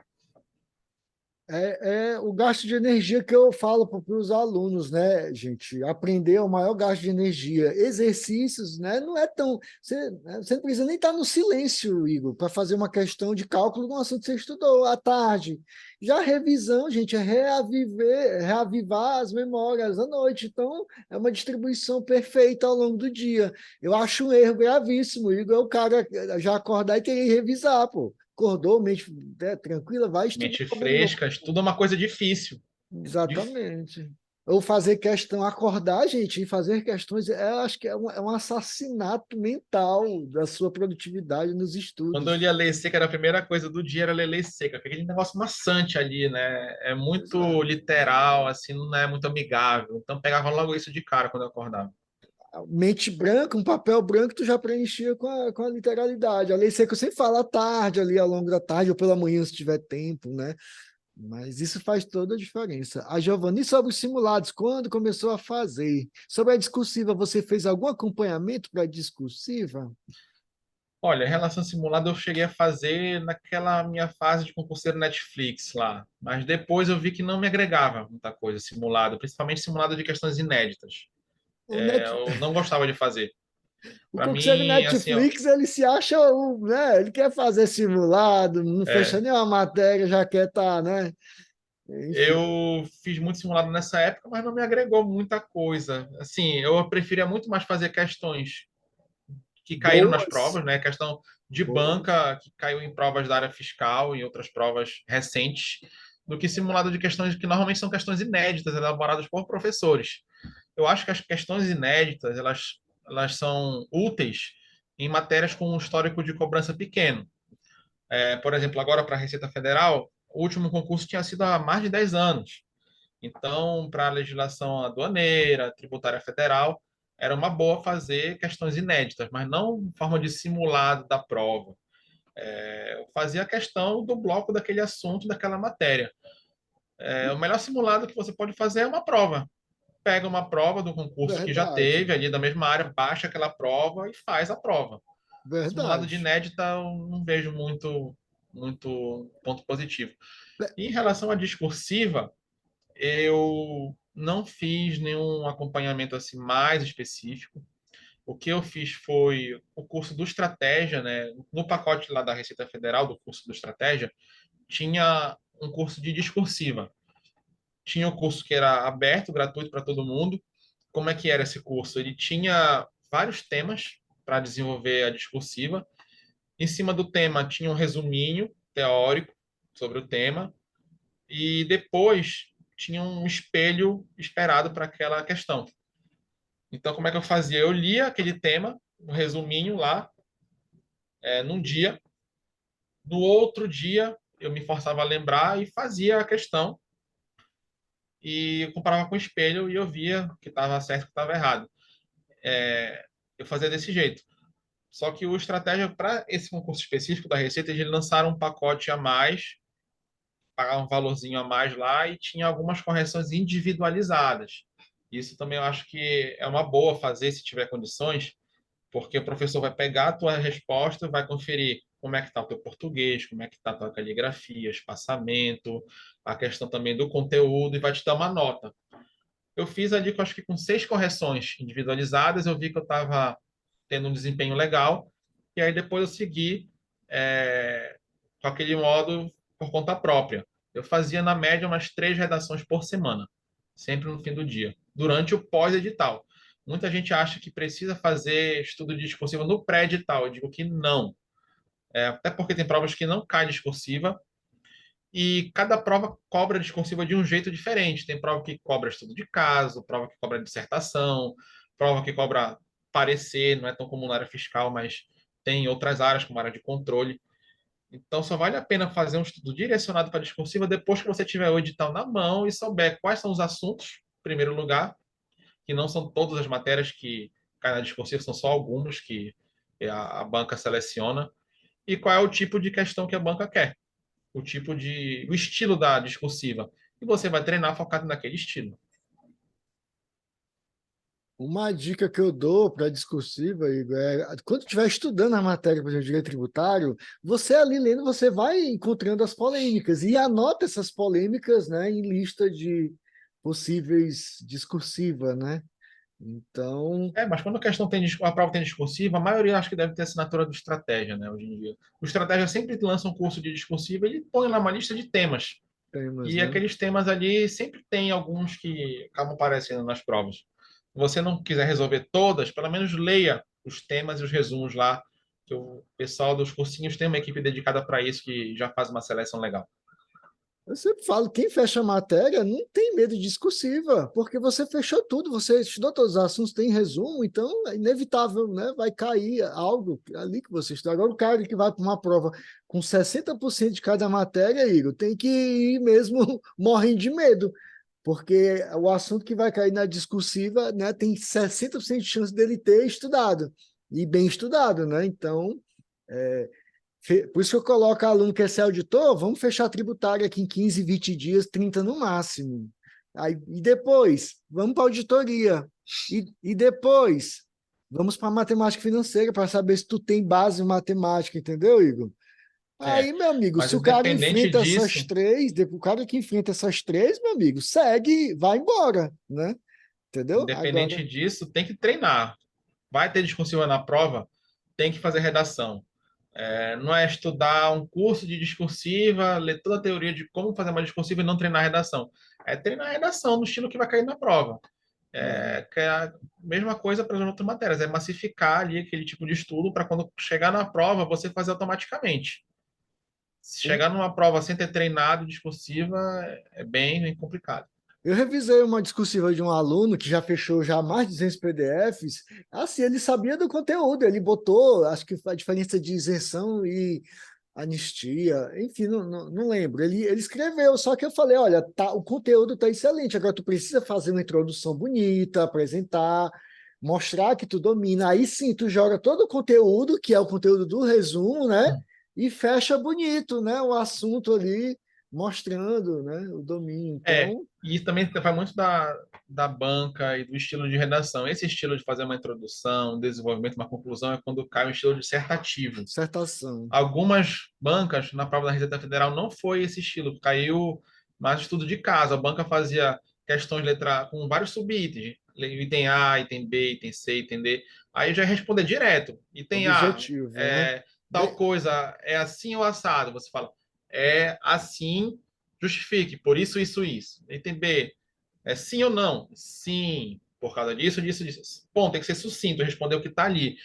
É o gasto de energia que eu falo para os alunos, né, gente? Aprender é o maior gasto de energia. Exercícios, né? Não é tão. Você não precisa nem estar no silêncio, Igor, para fazer uma questão de cálculo de um assunto que você estudou à tarde. Já a revisão, gente, é reavivar as memórias à noite. Então, é uma distribuição perfeita ao longo do dia. Eu acho um erro gravíssimo, Igor, é o cara já acordar e querer revisar, pô. Acordou, mente tranquila, vai estudar. Mente fresca, tudo é uma coisa difícil. Exatamente. Ou fazer questão, acordar, gente, e fazer questões, acho que é um assassinato mental da sua produtividade nos Quando eu estudos. lia Lei Seca, era a primeira coisa do dia era ler Lei Seca, aquele negócio maçante ali, né? É muito Exato. literal, assim, não é muito amigável. Então pegava logo isso de cara quando eu acordava. Mente branca, um papel branco, tu já preenchia com a literalidade. A lei seca eu sempre falo à tarde, ali ao longo da tarde, ou pela manhã, se tiver tempo, né? Mas isso faz toda a diferença. A Giovanni, e sobre os simulados, quando começou a fazer? Sobre a discursiva, você fez algum acompanhamento para a discursiva? Olha, relação simulada eu cheguei a fazer naquela minha fase de concurseiro Netflix lá, mas depois eu vi que não me agregava muita coisa simulado, principalmente simulado de questões inéditas. O, Net, Eu não gostava de fazer. o Para concurseiro mim, assim, ó, Netflix, ele se acha, né? Ele quer fazer simulado, não fecha é, nenhuma matéria, já quer estar, né? Enfim. eu fiz muito simulado nessa época, mas não me agregou muita coisa. Assim, eu preferia muito mais fazer questões que caíram nas Boas. provas, né? Questão de Boas. banca que caiu em provas da área fiscal e outras provas recentes, do que simulado de questões que normalmente são questões inéditas, elaboradas por professores. Eu acho que as questões inéditas, elas são úteis em matérias com um histórico de cobrança pequeno. Por exemplo, agora para a Receita Federal, o último concurso tinha sido há mais de 10 anos. Então, para a legislação aduaneira, tributária federal, era uma boa fazer questões inéditas, mas não em forma de simulado da prova. Eu fazia a questão do bloco daquele assunto, daquela matéria. O melhor simulado que você pode fazer é uma prova. pega uma prova do concurso que já Verdade, teve ali da mesma área, baixa aquela prova e faz a prova. Simulado de verdade. inédita, eu não vejo muito ponto positivo. E em relação à discursiva, eu não fiz nenhum acompanhamento assim mais específico. O que eu fiz foi o curso do Estratégia, né? No pacote lá da Receita Federal, do curso do Estratégia, tinha um curso de discursiva. Tinha o curso que era aberto, gratuito para todo mundo. Como é que era esse curso? Ele tinha vários temas para desenvolver a discursiva. Em cima do tema tinha um resuminho teórico sobre o tema e depois tinha um espelho esperado para aquela questão. Então, como é que eu fazia? Eu lia aquele tema, um resuminho lá, num dia. No outro dia, eu me forçava a lembrar e fazia a questão e comparava com o espelho e eu via que estava certo e que estava errado. Eu fazia desse jeito. Só que o estratégia para esse concurso específico da Receita, eles lançaram um pacote a mais, pagar um valorzinho a mais lá e tinha algumas correções individualizadas. Isso também eu acho que é uma boa fazer se tiver condições, porque o professor vai pegar a tua resposta e vai conferir como é que está o teu português, como é que está a tua caligrafia, espaçamento, a questão também do conteúdo e vai te dar uma nota. Eu fiz ali, acho que com 6 correções individualizadas, eu vi que eu estava tendo um desempenho legal, e aí depois eu segui com aquele modo por conta própria. Eu fazia, na média, umas 3 redações por semana, sempre no fim do dia, durante o pós-edital. Muita gente acha que precisa fazer estudo discursivo no pré-edital. Eu digo que não. Até porque tem provas que não caem discursiva, e cada prova cobra discursiva de um jeito diferente. Tem prova que cobra estudo de caso, prova que cobra dissertação, prova que cobra parecer, não é tão comum na área fiscal, mas tem outras áreas, como a área de controle. Então, só vale a pena fazer um estudo direcionado para a discursiva depois que você tiver o edital na mão e souber quais são os assuntos, em primeiro lugar, que não são todas as matérias que caem na discursiva, são só algumas que a banca seleciona, e qual é o tipo de questão que a banca quer, o estilo da discursiva. E você vai treinar focado naquele estilo. Uma dica que eu dou para discursiva, Igor, quando estiver estudando a matéria, por exemplo, de direito tributário, você ali lendo, você vai encontrando as polêmicas e anota essas polêmicas, né, em lista de possíveis discursiva, né? Então, Mas quando a questão a prova tem discursiva, a maioria acho que deve ter assinatura do Estratégia, né, hoje em dia. O Estratégia sempre lança um curso de discursiva, ele põe lá uma lista de temas. temas, E né? aqueles temas ali sempre tem alguns que acabam aparecendo nas provas. Se você não quiser resolver todas, pelo menos leia os temas e os resumos lá, que o pessoal dos cursinhos tem uma equipe dedicada para isso que já faz uma seleção legal. Eu sempre falo, quem fecha a matéria não tem medo de discursiva, porque você fechou tudo, você estudou todos os assuntos, tem resumo, então é inevitável, né? Vai cair algo ali que você estudou. Agora, o cara que vai para uma prova com 60% de cada matéria, Igor, tem que ir mesmo morrendo de medo, porque o assunto que vai cair na discursiva, né, tem 60% de chance dele ter estudado, e bem estudado, né? Então, é, por isso que eu coloco aluno que é ser auditor, vamos fechar a tributária aqui em 15, 20 dias, 30 no máximo. Aí, e depois, vamos para a auditoria. E depois, vamos para a matemática financeira para saber se tu tem base em matemática, entendeu, Igor? É, Aí, meu amigo, mas se o cara independente enfrenta disso, essas três, o cara que enfrenta essas três, meu amigo, segue, vai embora, né? Entendeu? Agora, tem que treinar. Vai ter discursiva na prova, tem que fazer redação. Não é estudar um curso de discursiva, ler toda a teoria de como fazer uma discursiva e não treinar a redação. É treinar a redação no estilo que vai cair na prova. Que é a mesma coisa para as outras matérias, é massificar ali aquele tipo de estudo para quando chegar na prova você fazer automaticamente. Se chegar numa prova sem ter treinado discursiva, é bem complicado. eu revisei uma discursiva de um aluno que já fechou já mais de 200 PDFs. Assim, ele sabia do conteúdo, ele botou, acho que a diferença de isenção e anistia, enfim, não lembro. Ele escreveu, só que eu falei, olha, tá, o conteúdo está excelente, agora tu precisa fazer uma introdução bonita, apresentar, mostrar que tu domina. Aí sim, tu joga todo o conteúdo, que é o conteúdo do resumo, né? E fecha bonito, né? O assunto ali mostrando, né, o domínio. É, Então, e isso também vai muito da banca e do estilo de redação. Esse estilo de fazer uma introdução, um desenvolvimento, uma conclusão, é quando cai o estilo dissertativo. dissertação. Algumas bancas, na prova da Receita Federal, não foi esse estilo, caiu mais estudo de caso. A banca fazia questões letra com vários subitens, item A, item B, item C, item D. Aí já ia responder direto. Item A, Objetivo, né? tal coisa é assim ou assado? Você fala, é assim, justifique, por isso, isso, isso. Item B, é sim ou não? Sim, por causa disso, disso, disso. Bom, tem que ser sucinto, responder o que está ali.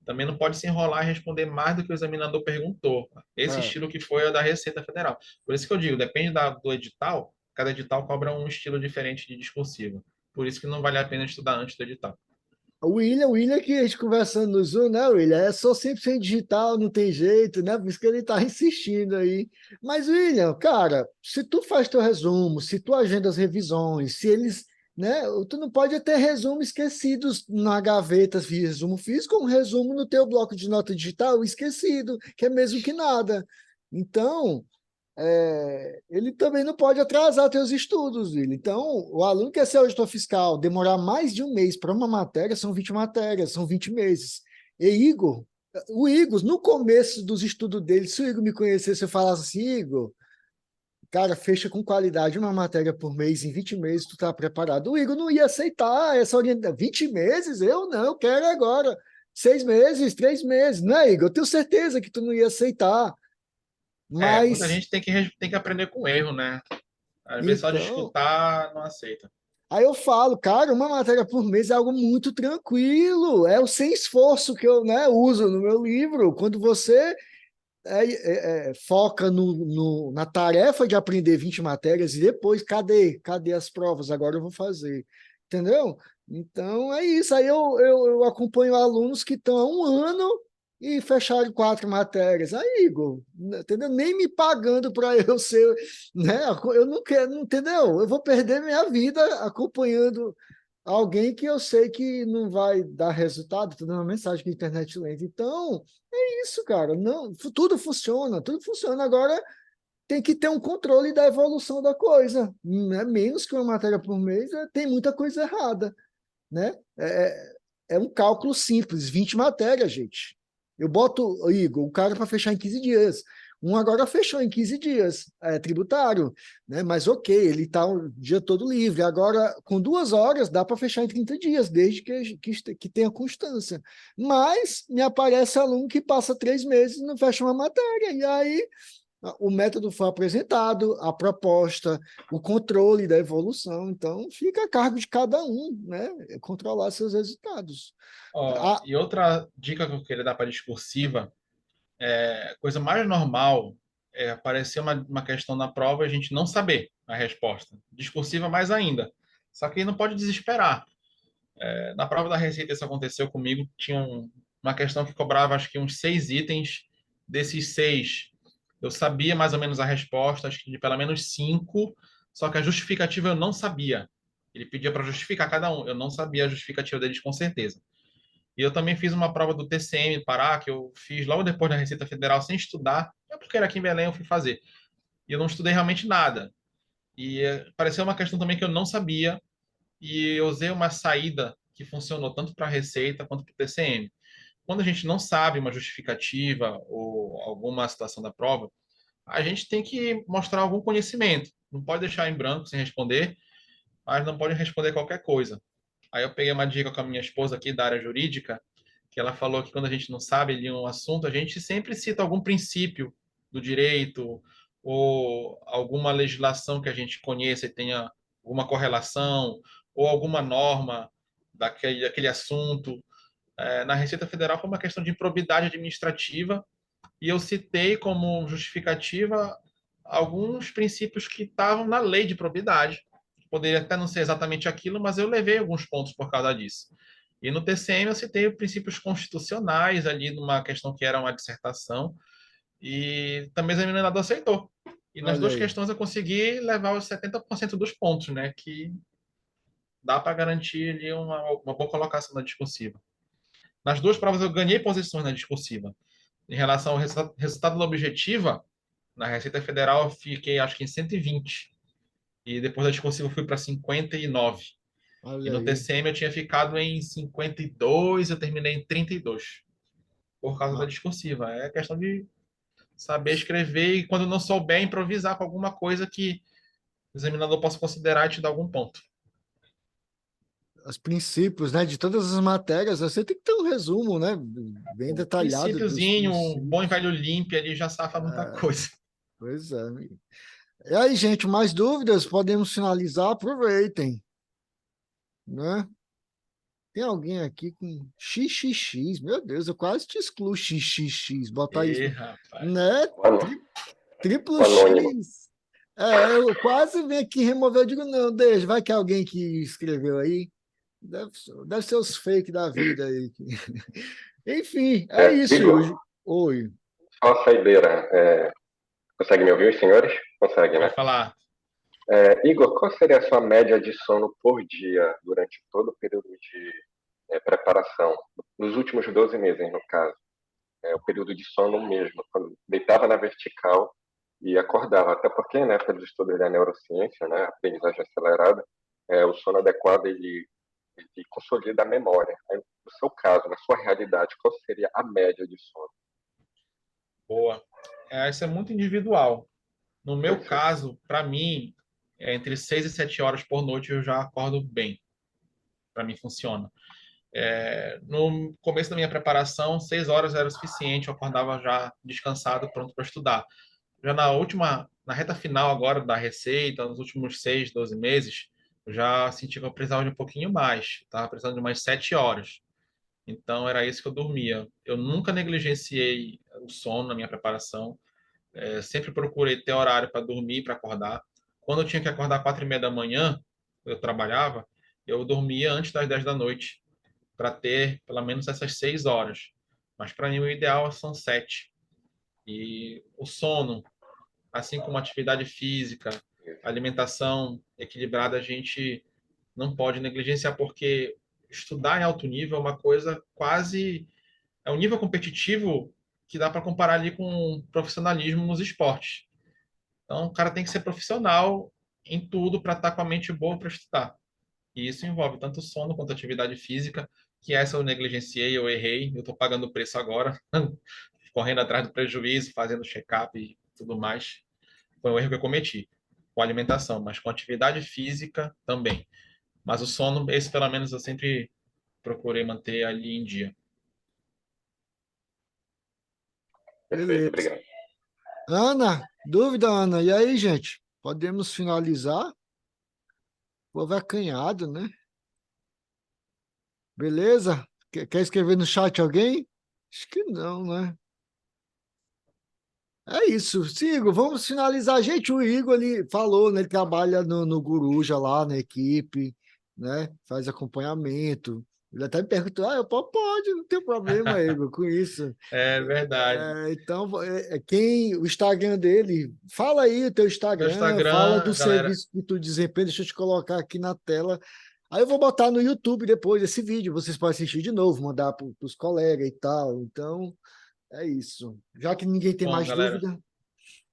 Também não pode se enrolar e responder mais do que o examinador perguntou. Esse É. estilo que foi o da Receita Federal. Por isso que eu digo, depende do edital, cada edital cobra um estilo diferente de discursivo. Por isso que não vale a pena estudar antes do edital. O William, que a gente conversando no Zoom, né, William? É só 100% digital, não tem jeito, né? Por isso que ele tá insistindo aí. Mas, William, cara, se tu faz teu resumo, se tu agenda as revisões, se eles, né? Tu não pode ter resumo esquecidos na gaveta, resumo físico, um resumo no teu bloco de nota digital esquecido, que é mesmo que nada. Então, ele também não pode atrasar teus estudos, Willi. Então, o aluno que quer ser auditor fiscal, demorar mais de um mês para uma matéria, são 20 matérias, são 20 meses. E Igor, o Igor, no começo dos estudos dele, se o Igor me conhecesse, eu falasse assim, Igor, cara, fecha com qualidade uma matéria por mês, em 20 meses tu tá preparado. O Igor não ia aceitar essa orientação. 20 meses? Eu não, eu quero agora. 6 meses, 3 meses. Não é, Igor? Eu tenho certeza que tu não ia aceitar. Muita Mas, gente tem que aprender com erro, né? Às vezes só de então, escutar não aceita. aí eu falo, cara, uma matéria por mês é algo muito tranquilo, é o sem esforço que eu, né, uso no meu livro. Quando você foca na tarefa de aprender 20 matérias e depois, cadê as provas? Agora eu vou fazer, entendeu? Então é isso. Aí eu acompanho alunos que estão há um ano e fecharam 4 matérias. Aí, Igor, entendeu? Nem me pagando para eu ser, né? Eu não quero, não, entendeu? Eu vou perder minha vida acompanhando alguém que eu sei que não vai dar resultado, tô dando uma mensagem que a internet lenta. Então, isso, cara. Não, tudo funciona, tudo funciona. Agora tem que ter um controle da evolução da coisa. Né? Menos que uma matéria por mês, tem muita coisa errada, né? É um cálculo simples, 20 matérias, gente. Eu boto, Igor, o cara para fechar em 15 dias. Um agora fechou em 15 dias, é tributário, né? Mas ok, ele está o dia todo livre. Agora, com 2 horas, dá para fechar em 30 dias, desde que tenha constância. Mas me aparece aluno que passa 3 meses e não fecha uma matéria. E aí o método foi apresentado, a proposta, o controle da evolução. Então, fica a cargo de cada um, né? Controlar seus resultados. Ó, Ah, e outra dica que eu queria dar para discursiva, coisa mais normal é aparecer uma questão na prova e a gente não saber a resposta. Discursiva mais ainda. Só que não pode desesperar. Na prova da Receita isso aconteceu comigo. Tinha uma questão que cobrava acho que uns 6 itens. Desses 6, eu sabia mais ou menos a resposta, acho que de pelo menos 5, só que a justificativa eu não sabia. Ele pedia para justificar cada um. Eu não sabia a justificativa deles com certeza. E eu também fiz uma prova do TCM Pará, que eu fiz logo depois da Receita Federal, sem estudar. É porque era aqui em Belém, eu fui fazer. E eu não estudei realmente nada. E pareceu uma questão também que eu não sabia. E eu usei uma saída que funcionou tanto para a Receita quanto para o TCM. Quando a gente não sabe uma justificativa ou alguma situação da prova, a gente tem que mostrar algum conhecimento. Não pode deixar em branco sem responder, mas não pode responder qualquer coisa. Aí eu peguei uma dica com a minha esposa aqui da área jurídica, que ela falou que quando a gente não sabe de um assunto, a gente sempre cita algum princípio do direito ou alguma legislação que a gente conheça e tenha alguma correlação ou alguma norma daquele assunto. Na Receita Federal foi uma questão de improbidade administrativa e eu citei como justificativa alguns princípios que estavam na lei de probidade. Poderia até não ser exatamente aquilo, mas eu levei alguns pontos por causa disso. E no TCM eu citei princípios constitucionais ali numa questão que era uma dissertação e também o examinador aceitou. E nas olha duas aí. questões eu consegui levar os 70% dos pontos, né? Que dá para garantir ali uma boa colocação na discursiva. Nas duas provas eu ganhei posições na discursiva. Em relação ao resultado da objetiva, Na Receita Federal eu fiquei, acho que em 120. E depois da discursiva eu fui para 59. E Olha no aí. TCM eu tinha ficado em 52, eu terminei em 32, por causa da Ah, discursiva. É questão de saber escrever e, quando não souber, improvisar com alguma coisa que o examinador possa considerar e te dar algum ponto. os princípios, né, de todas as matérias, você tem que ter um resumo, né, bem Um detalhado dos princípiozinho, um bom e princípios. velho limpe ali já safa muita coisa. Pois é. E aí, gente, mais dúvidas? Podemos finalizar? Aproveitem, né? Tem alguém aqui com XXX. Meu Deus, eu quase te excluo XXX. Botar E, isso, rapaz. né? O ano- Triplo o anônimo. X. É, eu quase vim aqui remover. Eu digo, não, deixa, vai que é alguém que escreveu aí. Deve ser os fake da vida aí. Enfim, é isso, Igor, Igor. Oi. só a saideira. Consegue me ouvir, os senhores? Consegue, né? Pode falar. Igor, qual seria a sua média de sono por dia durante todo o período de preparação? Nos últimos 12 meses, no caso. O período de sono mesmo, quando deitava na vertical e acordava. Até porque, né, pelos estudos da neurociência, né, a aprendizagem acelerada, o sono adequado ele consolida a memória. Aí, no seu caso, na sua realidade, qual seria a média de sono? Boa. Isso é muito individual. No meu Perfeito. caso, para mim, entre 6 e 7 horas por noite eu já acordo bem. Para mim funciona. No começo da minha preparação, 6 horas era o suficiente, eu acordava já descansado, pronto para estudar. Já na reta final agora da receita, nos últimos 6, 12 meses, eu já senti que eu precisava de um pouquinho mais. Estava precisando de umas 7 horas. Então era isso que eu dormia. Eu nunca negligenciei o sono na minha preparação. Sempre procurei ter horário para dormir e para acordar. Quando eu tinha que acordar 4:30 da manhã, eu trabalhava, eu dormia antes das 10 da noite, para ter pelo menos essas 6 horas. Mas para mim o ideal são 7. E o sono, assim como atividade física, alimentação equilibrada, a gente não pode negligenciar, porque estudar em alto nível é uma coisa quase. É um nível competitivo que dá para comparar ali com profissionalismo nos esportes. Então, o cara tem que ser profissional em tudo para estar com a mente boa para estudar. E isso envolve tanto sono quanto atividade física, que essa eu negligenciei, eu errei, eu estou pagando o preço agora, correndo atrás do prejuízo, fazendo check-up e tudo mais. Foi um erro que eu cometi com a alimentação, mas com atividade física também. Mas o sono, esse pelo menos eu sempre procurei manter ali em dia. Perfeito, Beleza. obrigado. Ana, dúvida, Ana? E aí, gente? Podemos finalizar? O povo é acanhado, né? Beleza? Quer escrever no chat alguém? Acho que não, né? É isso, Sigo, vamos finalizar. Gente, o Igor ali falou, né? Ele trabalha no Guruja lá na equipe, né? Faz acompanhamento. Ele até me perguntou: ah, eu pode, não tem problema, Igor, com isso. É verdade. Então, quem o Instagram dele, fala aí o teu Meu Instagram, fala do Instagram, galera, serviço que tu desempenha, deixa eu te colocar aqui na tela. Aí eu vou botar no YouTube depois esse vídeo, vocês podem assistir de novo, mandar para os colegas e tal. Então, é isso. Já que ninguém tem bom, mais galera, dúvida,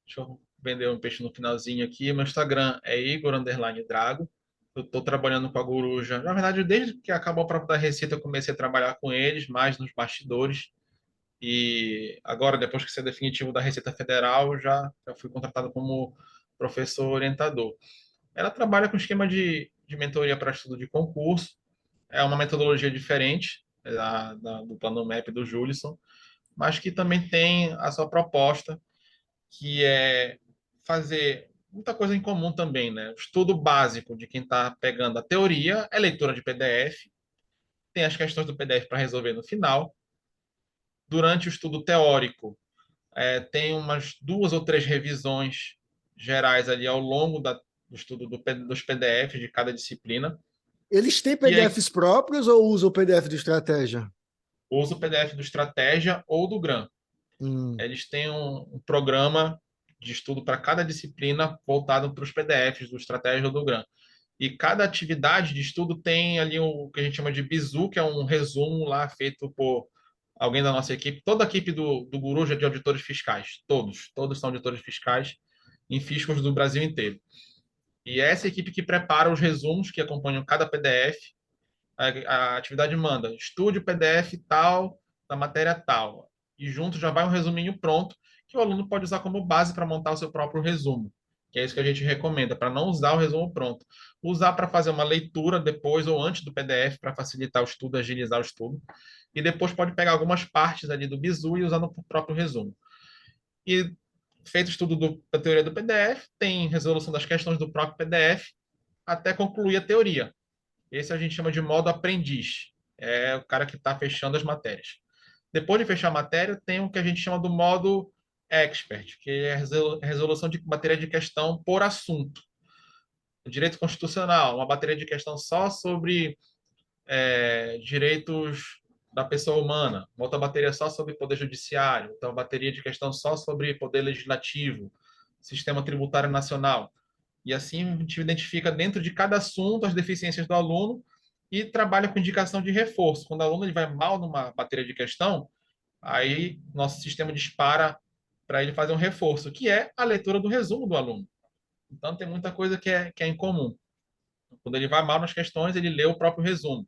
deixa eu vender um peixe no finalzinho aqui. Meu Instagram é Igor_Drago. Eu estou trabalhando com a Guruja. Na verdade, desde que acabou a prova da Receita, eu comecei a trabalhar com eles, mais nos bastidores. E agora, depois que ser definitivo da Receita Federal, já fui contratado como professor orientador. Ela trabalha com esquema de mentoria para estudo de concurso. É uma metodologia diferente do plano MAP do Julisson, mas que também tem a sua proposta, que é fazer muita coisa em comum também, né? O estudo básico de quem está pegando a teoria é leitura de PDF, tem as questões do PDF para resolver no final. Durante o estudo teórico, tem umas 2 ou 3 revisões gerais ali ao longo do estudo dos PDFs de cada disciplina. eles têm E aí PDFs próprios ou usam o PDF do Estratégia? usa o PDF do Estratégia ou do GRAM. Hum. Eles têm um programa de estudo para cada disciplina voltado para os PDFs do Estratégia ou do GRAM. E cada atividade de estudo tem ali o que a gente chama de bizu, que é um resumo lá feito alguém da nossa equipe, toda a equipe do Guru é de auditores fiscais, todos são auditores fiscais em fiscos do Brasil inteiro. E é essa equipe que prepara os resumos que acompanham cada PDF. A atividade manda, estude o PDF tal, da matéria tal. E junto já vai um resuminho pronto, que o aluno pode usar como base para montar o seu próprio resumo. Que é isso que a gente recomenda, para não usar o resumo pronto. Usar para fazer uma leitura depois ou antes do PDF, para facilitar o estudo, agilizar o estudo. E depois pode pegar algumas partes ali do bizu e usar no próprio resumo. E feito o estudo da teoria do PDF, tem resolução das questões do próprio PDF, até concluir a teoria. Esse a gente chama de modo aprendiz. É o cara que está fechando as matérias. Depois de fechar a matéria, tem o que a gente chama do modo expert, que é a resolução de bateria de questão por assunto. O direito constitucional, uma bateria de questão só sobre direitos da pessoa humana, uma outra bateria só sobre poder judiciário, então bateria de questão só sobre poder legislativo, sistema tributário nacional. E assim a gente identifica dentro de cada assunto as deficiências do aluno e trabalha com indicação de reforço. Quando o aluno ele vai mal numa bateria de questão, aí nosso sistema dispara para ele fazer um reforço, que é a leitura do resumo do aluno. Então tem muita coisa que é incomum. Quando ele vai mal nas questões, ele lê o próprio resumo.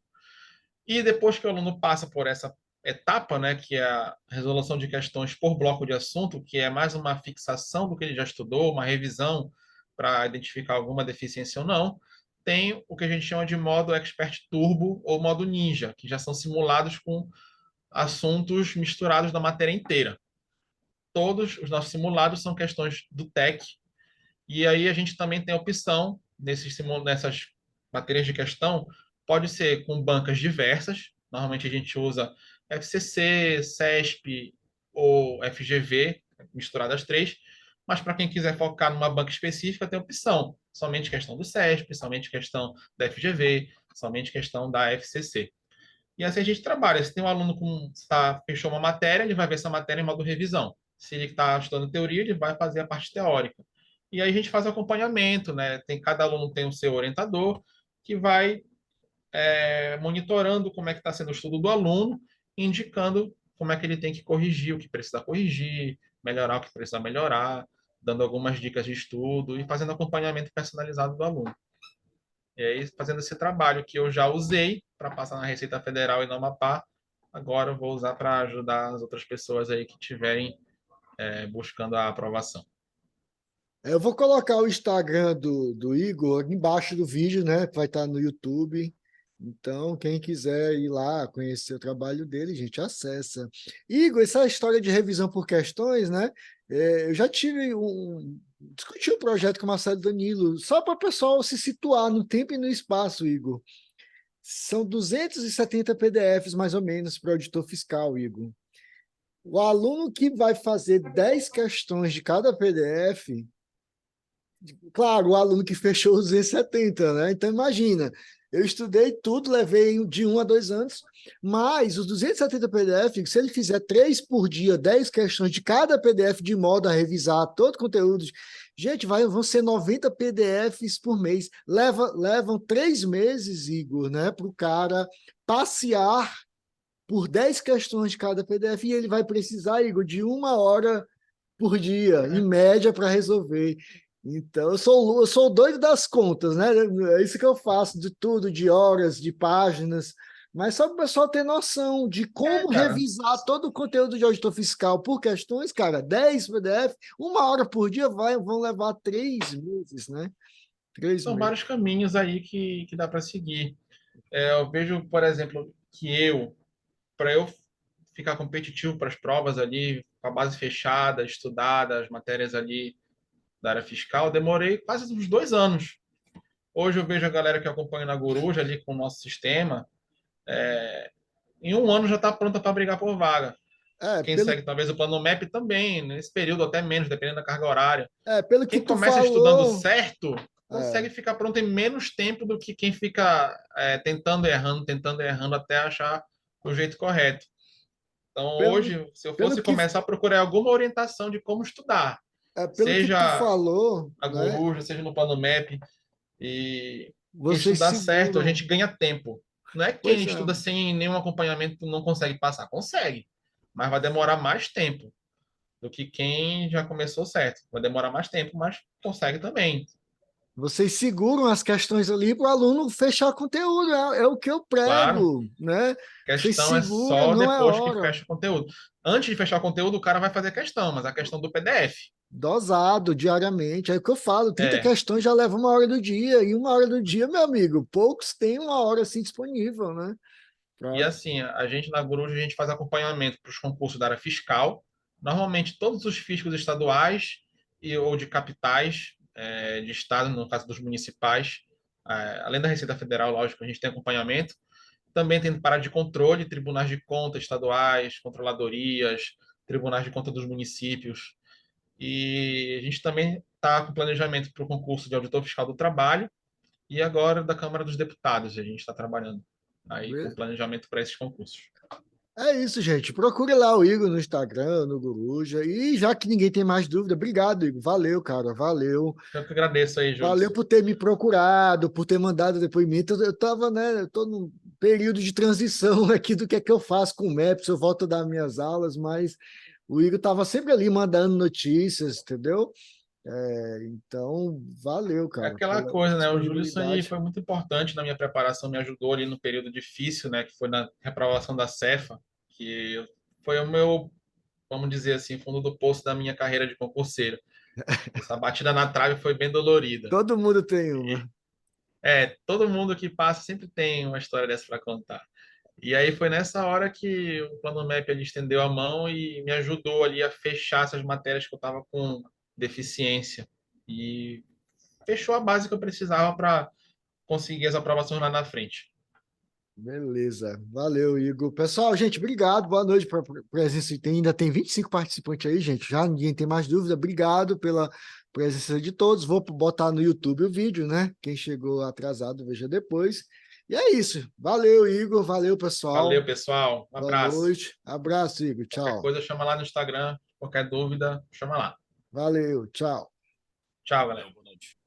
E depois que o aluno passa por essa etapa, né, que é a resolução de questões por bloco de assunto, que é mais uma fixação do que ele já estudou, uma revisão para identificar alguma deficiência ou não, tem o que a gente chama de modo Expert Turbo ou modo Ninja, que já são simulados com assuntos misturados da matéria inteira. Todos os nossos simulados são questões do TEC, e aí a gente também tem a opção, nessas matérias de questão, pode ser com bancas diversas, normalmente a gente usa FCC, CESP ou FGV, misturadas as três, mas para quem quiser focar numa banca específica, tem opção, somente questão do CESP, somente questão da FGV, somente questão da FCC. E assim a gente trabalha. Se tem um aluno fechou uma matéria, ele vai ver essa matéria em modo revisão. Se ele está estudando teoria, ele vai fazer a parte teórica. E aí a gente faz acompanhamento, né? Cada aluno tem o seu orientador que vai monitorando como é que está sendo o estudo do aluno, indicando como é que ele tem que corrigir, o que precisa corrigir, melhorar o que precisa melhorar, dando algumas dicas de estudo e fazendo acompanhamento personalizado do aluno. E aí, fazendo esse trabalho que eu já usei para passar na Receita Federal e no Amapá, agora eu vou usar para ajudar as outras pessoas aí que estiverem buscando a aprovação. Eu vou colocar o Instagram do Igor embaixo do vídeo, né? Que vai estar no YouTube. Então, quem quiser ir lá conhecer o trabalho dele, gente, acessa. Igor, essa história de revisão por questões, né? Eu já discuti um projeto com o Marcelo Danilo, só para o pessoal se situar no tempo e no espaço, Igor. São 270 PDFs, mais ou menos, para o auditor fiscal, Igor. O aluno que vai fazer 10 questões de cada PDF, claro, o aluno que fechou os 270, né? Então, imagina, eu estudei tudo, levei de 1 a 2 anos, mas os 270 PDF, se ele fizer 3 por dia, 10 questões de cada PDF, de modo a revisar todo o conteúdo, gente, vão ser 90 PDFs por mês. Levam 3 meses, Igor, né, para o cara passear por 10 questões de cada PDF, e ele vai precisar, Igor, de 1 hora por dia, em média, para resolver. Então, eu sou doido das contas, né? É isso que eu faço, de tudo, de horas, de páginas, mas só para o pessoal ter noção de como revisar todo o conteúdo de auditor fiscal por questões, cara, 10 PDF, 1 hora por dia vão levar 3 meses, né? 3 São meses. vários caminhos aí que dá para seguir. Eu vejo, por exemplo, que para eu ficar competitivo para as provas ali, com a base fechada, estudada, as matérias ali da área fiscal, eu demorei quase uns 2 anos. Hoje eu vejo a galera que acompanha na Guru, já ali com o nosso sistema, em 1 ano já está pronta para brigar por vaga. Quem segue talvez o plano MEP também, nesse período até menos, dependendo da carga horária. Pelo que Quem tu começa estudando falou, certo, consegue ficar pronto em menos tempo do que quem fica tentando e errando até achar o jeito correto. Então, pelo, hoje, se eu pelo fosse que, começar a procurar alguma orientação de como estudar, pelo que tu seja falou, a né? Guru, seja no plano MEP, e quem Vocês estudar certo, a seguram. gente ganha tempo. Não é quem Pois é. estuda sem nenhum acompanhamento não consegue passar. Consegue. mas vai demorar mais tempo do que quem já começou certo. Vai demorar mais tempo, mas consegue também. Vocês seguram as questões ali para o aluno fechar conteúdo, é o que eu Claro, prego, né? Vocês questão é seguram, só não é depois que hora. fecha o conteúdo. Antes de fechar o conteúdo, o cara vai fazer questão, mas a questão do PDF. Dosado diariamente. É o que eu falo, 30 É, questões já leva 1 hora do dia. E 1 hora do dia, meu amigo, poucos têm 1 hora assim disponível, né? e Pra- assim, a gente na Coruja, a gente faz acompanhamento para os concursos da área fiscal. Normalmente, todos os fiscos estaduais ou de capitais, de estado, no caso dos municipais, além da Receita Federal, lógico, a gente tem acompanhamento. Também tem parada de controle, tribunais de conta estaduais, controladorias, tribunais de conta dos municípios. E a gente também está com planejamento para o concurso de auditor fiscal do trabalho e agora da Câmara dos Deputados. A gente está trabalhando aí com planejamento para esses concursos. É isso, gente. Procure lá o Igor no Instagram, no Guruja. E já que ninguém tem mais dúvida, obrigado, Igor. Valeu, cara. Valeu. Eu que agradeço aí, Júlio. Valeu por ter me procurado, por ter mandado depoimento. Eu estava, né? Eu estou num período de transição aqui do que é que eu faço com o MEP, se eu volto a dar minhas aulas, mas o Igor estava sempre ali mandando notícias, entendeu? Então, valeu, É cara, aquela pela coisa, né? O Júlio aí disponibilidade. foi muito importante na minha preparação, me ajudou ali no período difícil, né? Que foi na reprovação da Cefa, que foi o meu, vamos dizer assim, fundo do poço da minha carreira de concurseiro. Essa batida na trave foi bem dolorida. Todo mundo tem E, uma. todo mundo que passa sempre tem uma história dessa para contar. E aí foi nessa hora que o Plano Map ele estendeu a mão e me ajudou ali a fechar essas matérias que eu estava com deficiência. E fechou a base que eu precisava para conseguir as aprovações lá na frente. Beleza, valeu, Igor. Pessoal, gente, obrigado, boa noite para a presença. Ainda tem 25 participantes aí, gente. Já ninguém tem mais dúvida. Obrigado pela presença de todos. Vou botar no YouTube o vídeo, né? Quem chegou atrasado, veja depois. E é isso. Valeu, Igor. Valeu, pessoal. Valeu, pessoal. Um Boa abraço. noite. Abraço, Igor. Qualquer Tchau. coisa, chama lá no Instagram. Qualquer dúvida, chama lá. Valeu, tchau. Tchau, galera. Boa noite.